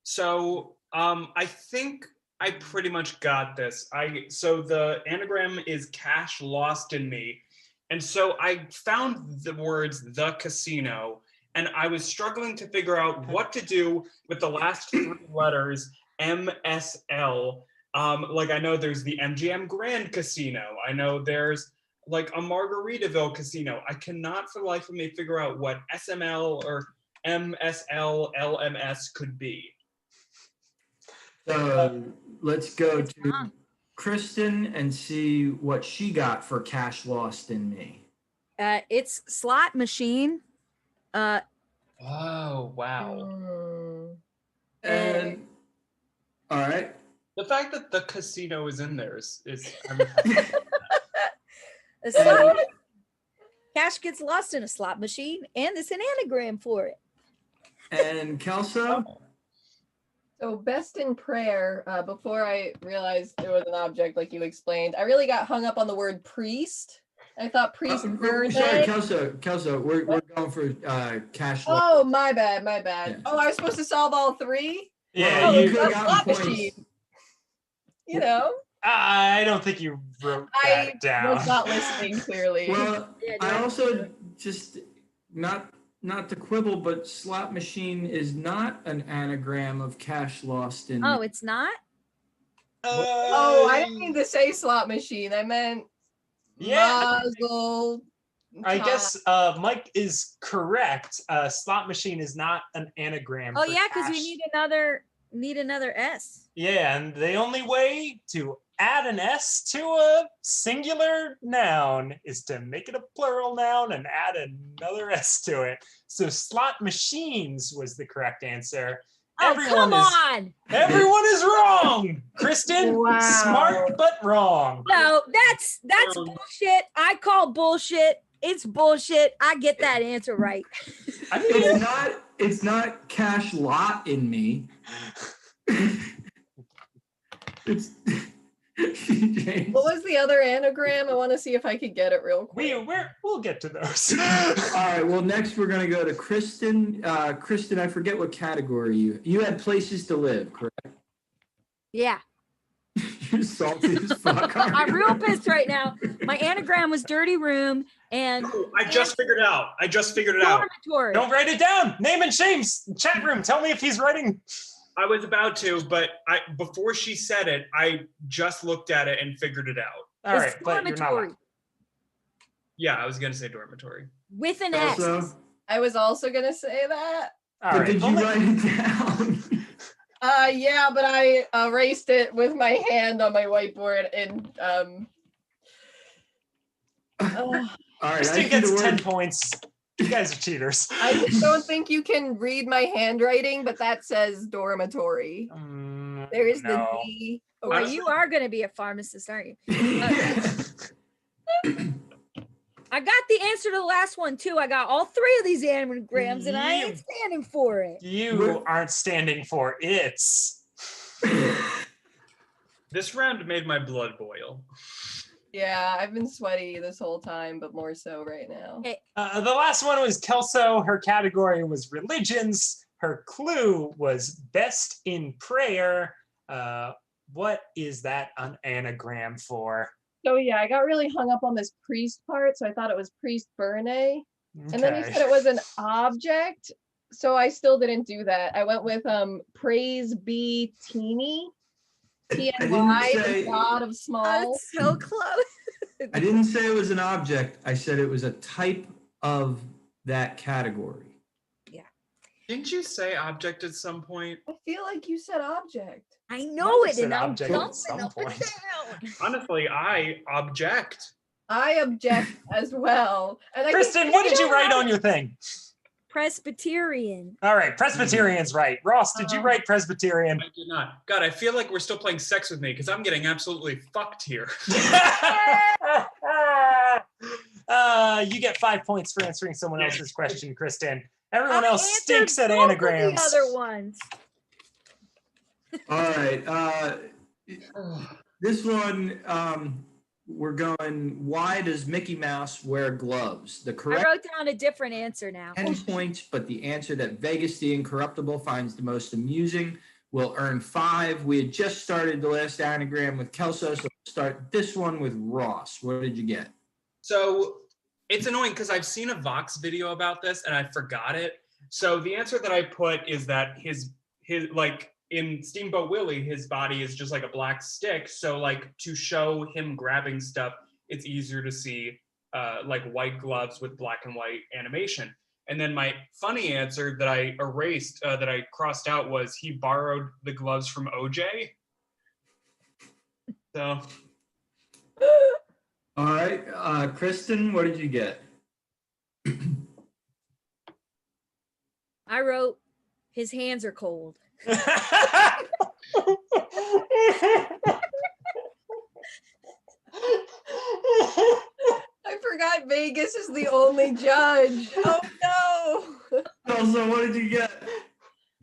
So I think I pretty much got this. So the anagram is cash lost in me. And so I found the words the casino, and I was struggling to figure out what to do with the last 3 letters, MSL. Like I know there's the MGM Grand Casino. I know there's like a Margaritaville Casino. I cannot for the life of me figure out what SML or MSL, LMS could be. So let's go to Kristen and see what she got for cash lost in me. It's slot machine. Oh, wow. And all right. The fact that the casino is in there is A slot. Cash gets lost in a slot machine, and it's an anagram for it. And Kelso? So best in prayer, before I realized there was an object like you explained, I really got hung up on the word priest. I thought priest. Sorry, Kelso, we're going for cash lost. Oh, my bad. Yeah. Oh, I was supposed to solve all 3? Yeah, you you could have gotten slot points. machine. You know, I don't think you wrote I that down. was not listening clearly. Well, Yeah, I also just not to quibble, but slot machine is not an anagram of cash lost in. Oh, it's not? Oh, I didn't mean to say slot machine. I meant muzzle. I guess Mike is correct. Slot machine is not an anagram. Oh for yeah, because we cash. need another S. Yeah, and the only way to add an S to a singular noun is to make it a plural noun and add another S to it. So slot machines was the correct answer. Oh, come on! Everyone is wrong. Kristen, Wow. smart but wrong. No, that's bullshit. I call bullshit. It's bullshit. I get that answer right. I mean, It's not cash lot in me. It's James. What was the other anagram? I want to see if I could get it real quick. we'll get to those. All right. Well, next we're gonna go to Kristen. Kristen, I forget what category you had places to live, correct? Yeah. You're salty as fuck. aren't I'm you? real pissed right now. My anagram was dirty room and I just figured it out. dormitory. Don't write it down. Name and shames. Chat room. Tell me if he's writing. I was about to, but before she said it, I just looked at it and figured it out. All It's right, but you're not. dormitory Yeah, I was gonna say dormitory. with an S. Also, I was also gonna say that. All But right. did you write it down? Yeah, but I erased it with my hand on my whiteboard and All right, Kristen gets 10 points. You guys are cheaters. I just don't think you can read my handwriting, but that says dormitory. There is the no. D. Well, you are going to be a pharmacist, aren't you? I got the answer to the last one too. I got all 3 of these anagrams, and I ain't standing for it. You aren't standing for it. This round made my blood boil. Yeah, I've been sweaty this whole time, but more so right now. Okay. The last one was Kelso. Her category was religions. Her clue was best in prayer. What is that an anagram for? So yeah, I got really hung up on this priest part, so I thought it was priest Berne. And then you said it was an object, so I still didn't do that. I went with praise be teeny. T-N-Y, the god of small. That's so close. I didn't say it was an object. I said it was a type of that category. Didn't you say object at some point? I feel like you said object. I know it, said and I'm object at jumping some up and point. down. Honestly, I object. I object as well. And I think Kristen, what did you write on your thing? Presbyterian. All right, Presbyterian's right. Ross, did you write Presbyterian? I did not. God, I feel like we're still playing sex with me because I'm getting absolutely fucked here. You get 5 points for answering someone else's question, Kristen. Everyone I else stinks at answered both of anagrams. The other ones. All right. This one, we're going, why does Mickey Mouse wear gloves? The I correct wrote down a different answer now. 10 points, but the answer that Vegas the Incorruptible finds the most amusing will earn 5. We had just started the last anagram with Kelso, so we'll start this one with Ross. What did you get? So it's annoying because I've seen a Vox video about this and I forgot it. So the answer that I put is that his like in Steamboat Willie, his body is just like a black stick. So like to show him grabbing stuff, it's easier to see like white gloves with black and white animation. And then my funny answer that I erased, that I crossed out was he borrowed the gloves from OJ. So. All right. Kristen, what did you get? I wrote, his hands are cold. I forgot Vegas is the only judge. Oh no. Also, what did you get?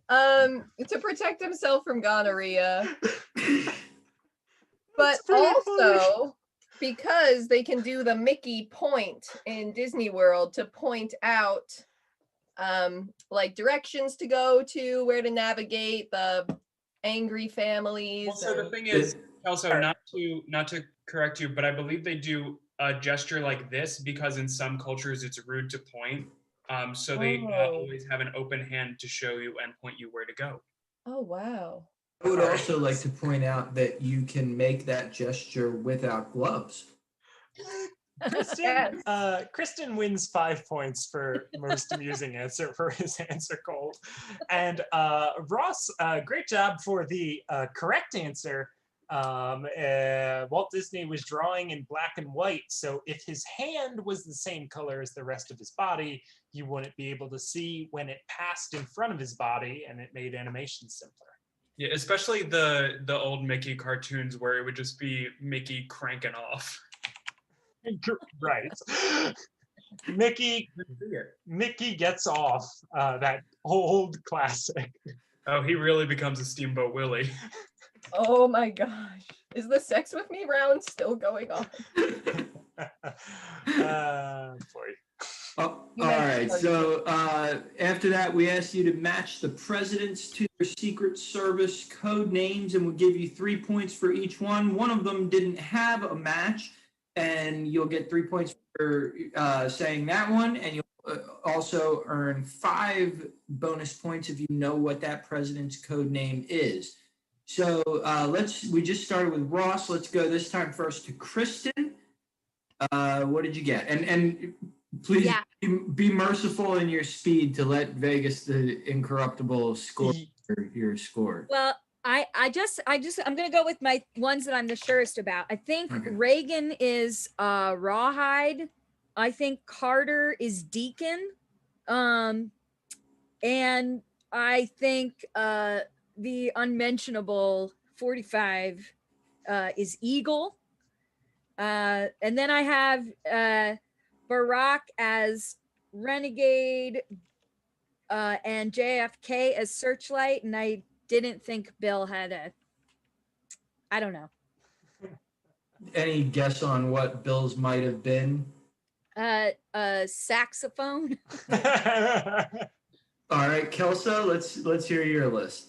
To protect himself from gonorrhea. But also because they can do the Mickey point in Disney World to point out like directions to go to, where to navigate, the angry families. Well, so the thing is, also not to correct you, but I believe they do a gesture like this because in some cultures it's rude to point. So they always have an open hand to show you and point you where to go. Oh wow. I would also like to point out that you can make that gesture without gloves. Kristen wins 5 points for most amusing answer for his answer cold. And Ross, great job for the correct answer. Walt Disney was drawing in black and white, so if his hand was the same color as the rest of his body, you wouldn't be able to see when it passed in front of his body, and it made animation simpler. Yeah, especially the old Mickey cartoons where it would just be Mickey cranking off. Right. Mickey gets off, that old classic. Oh, he really becomes a Steamboat Willie. Oh my gosh. Is the sex with me round still going on? Boy. All right. So after that, we asked you to match the presidents to their Secret Service code names, and we'll give you 3 points for each one. One of them didn't have a match, and you'll get 3 points for saying that one, and you'll also earn 5 bonus points if you know what that president's code name is. So we just started with Ross. Let's go this time first to Kristen. What did you get? And Please Yeah. be merciful in your speed to let Vegas the Incorruptible score your score. Well, I'm gonna go with my ones that I'm the surest about. I think Okay. Reagan is Rawhide. I think Carter is Deacon. And I think the unmentionable 45 is Eagle. And then I have Barack as Renegade and JFK as Searchlight. And I didn't think Bill had I don't know. Any guess on what Bill's might have been? Saxophone. All right, Kelso, let's hear your list.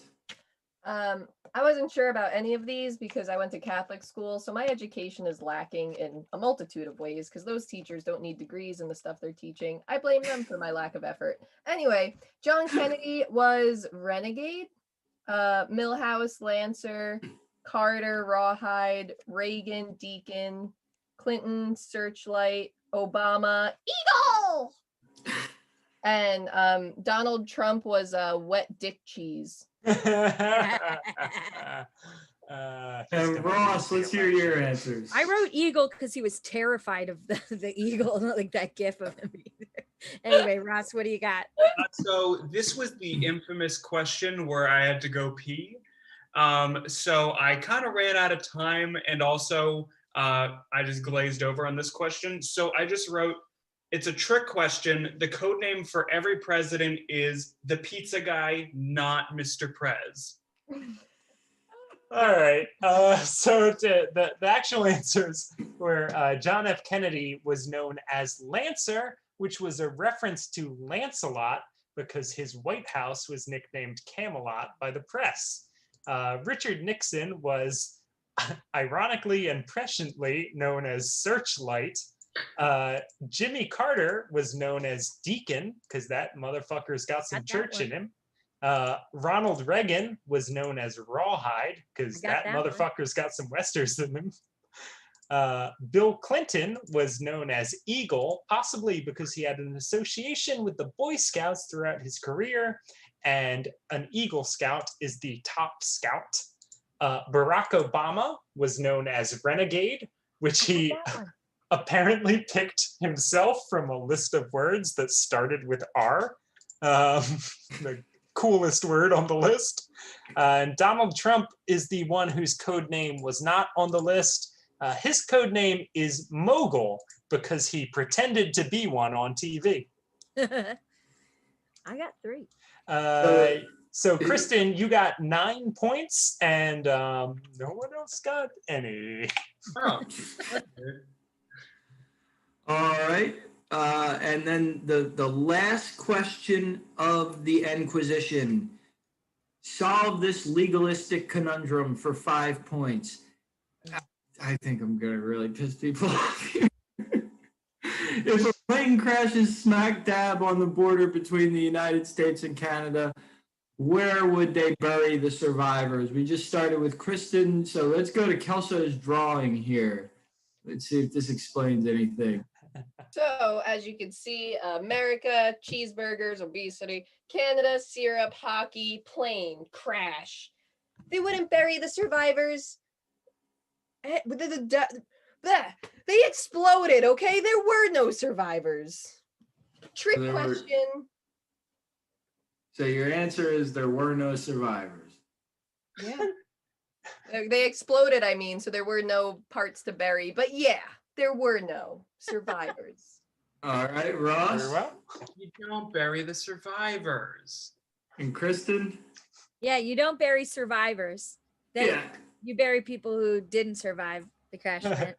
I wasn't sure about any of these because I went to Catholic school, so my education is lacking in a multitude of ways because those teachers don't need degrees in the stuff they're teaching. I blame them for my lack of effort. Anyway, John Kennedy was Renegade, Milhouse Lancer, Carter Rawhide, Reagan Deacon, Clinton Searchlight, Obama Eagle, and Donald Trump was Wet Dick Cheese. And Ross, let's hear your answers. I wrote Eagle because he was terrified of the eagle, like that gif of him. Anyway, Ross, what do you got? So this was the infamous question where I had to go pee. So I kind of ran out of time, and also I just glazed over on this question. So I just wrote, it's a trick question. The code name for every president is the pizza guy, not Mr. Prez. All right. So the actual answers were John F. Kennedy was known as Lancer, which was a reference to Lancelot because his White House was nicknamed Camelot by the press. Richard Nixon was ironically and presciently known as Searchlight. Jimmy Carter was known as Deacon because that motherfucker's got some church in him. Ronald Reagan was known as Rawhide because that motherfucker's got some Westers in him. Bill Clinton was known as Eagle, possibly because he had an association with the Boy Scouts throughout his career, and an Eagle Scout is the top scout. Barack Obama was known as Renegade, which he apparently picked himself from a list of words that started with R. The coolest word on the list. And Donald Trump is the one whose code name was not on the list. His code name is Mogul because he pretended to be one on TV. I got 3. So Kristen, you got 9 points, and no one else got any. Oh. All right. And then the last question of the N-Quisition. Solve this legalistic conundrum for 5 points. I think I'm going to really piss people off here. If a plane crashes smack dab on the border between the United States and Canada, where would they bury the survivors? We just started with Kristen, so let's go to Kelso's drawing here. Let's see if this explains anything. So, as you can see, America, cheeseburgers, obesity, Canada, syrup, hockey, plane, crash. They wouldn't bury the survivors. They exploded, okay? There were no survivors. Trick question. So your answer is there were no survivors. Yeah. They exploded, I mean, so there were no parts to bury. But yeah, there were no survivors. All right, Ross. Very well. You don't bury the survivors. And Kristen? Yeah, you don't bury survivors. Then you bury people who didn't survive the crash event.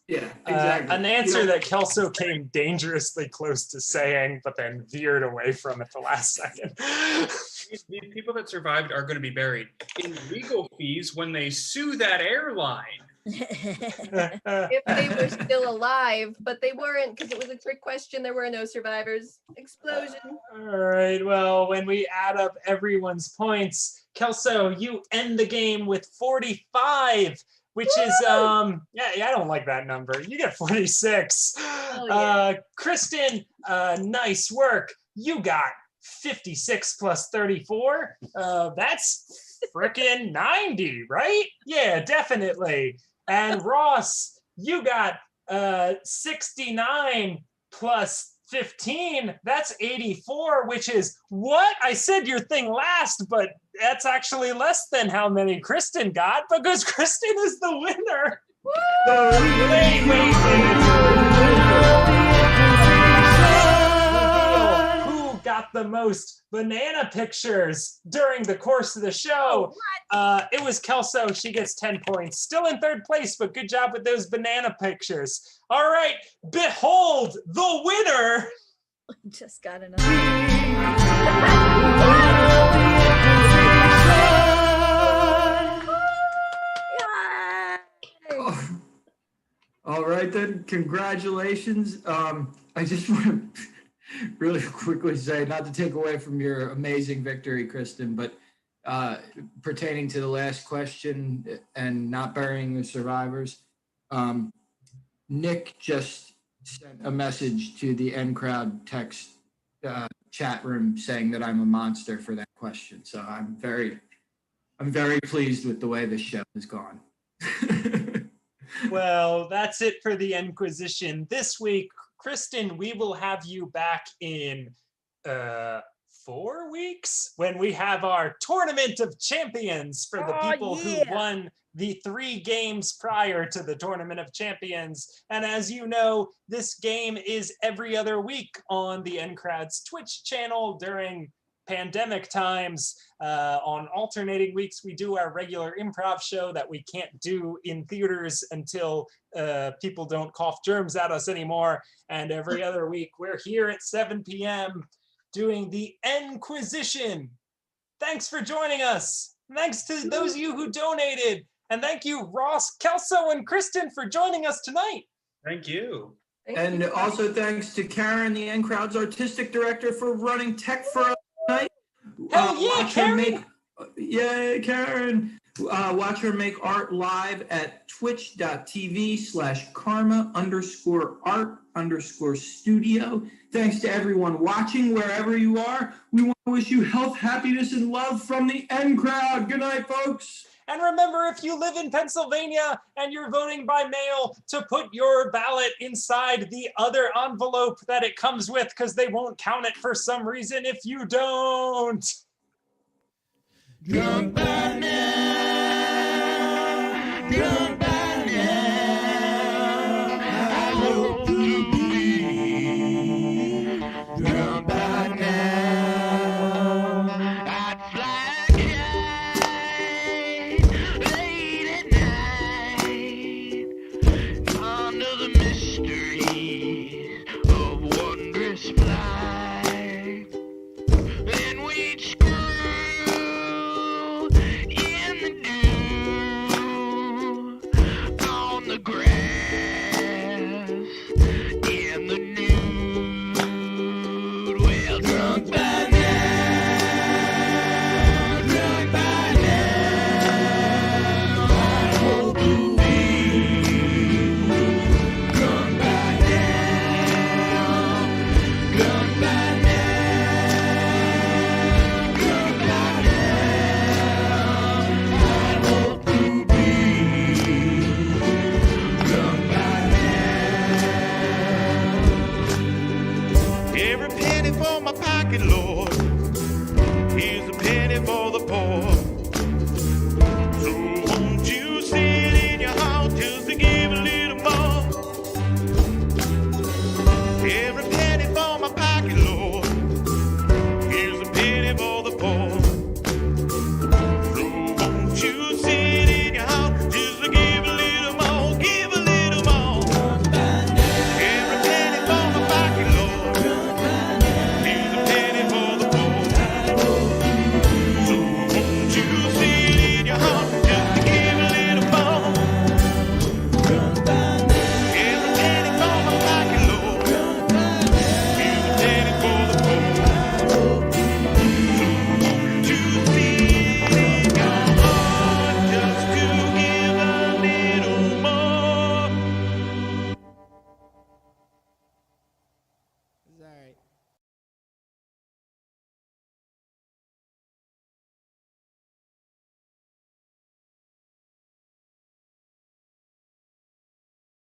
Yeah, exactly. An answer that Kelso came dangerously close to saying, but then veered away from at the last second. These people that survived are going to be buried in legal fees when they sue that airline. If they were still alive, but they weren't because it was a trick question. There were no survivors. Explosion. All right. Well, when we add up everyone's points, Kelso, you end the game with 45, which is I don't like that number. You get 46. Kristen, nice work. You got 56 plus 34. That's frickin' 90, right? Yeah, definitely. And Ross, you got 69 plus 15. That's 84, which is what? I said your thing last, but that's actually less than how many Kristen got because Kristen is the winner. Wait. Who got the most banana pictures during the course of the show? It was Kelso. She gets 10 points. Still in third place, but good job with those banana pictures. All right, behold the winner. Just got another. All right then, congratulations. I just want to really quickly say, not to take away from your amazing victory, Kristen, but pertaining to the last question and not burying the survivors, Nick just sent a message to the N Crowd text chat room saying that I'm a monster for that question. So I'm very pleased with the way this show has gone. Well, that's it for the N-Quisition this week. Kristen, we will have you back in 4 weeks when we have our Tournament of Champions for the people who won the 3 games prior to the Tournament of Champions. And as you know, this game is every other week on the N-Crowd's Twitch channel during pandemic times. On alternating weeks, we do our regular improv show that we can't do in theaters until people don't cough germs at us anymore. And every other week, we're here at 7 p.m. doing the N-Quisition. Thanks for joining us. Thanks to those of you who donated. And thank you, Ross, Kelso, and Kristen for joining us tonight. Thank you. And also thanks to Karen, the N-Crowd's artistic director, for running tech for us tonight. Hell yeah, Karen! Yeah, Karen. Watch her make art live at twitch.tv/karma_art_studio. Thanks to everyone watching wherever you are. We want to wish you health, happiness, and love from the N-Crowd. Good night, folks. And remember, if you live in Pennsylvania and you're voting by mail, to put your ballot inside the other envelope that it comes with, because they won't count it for some reason if you don't. Drunk by now, drunk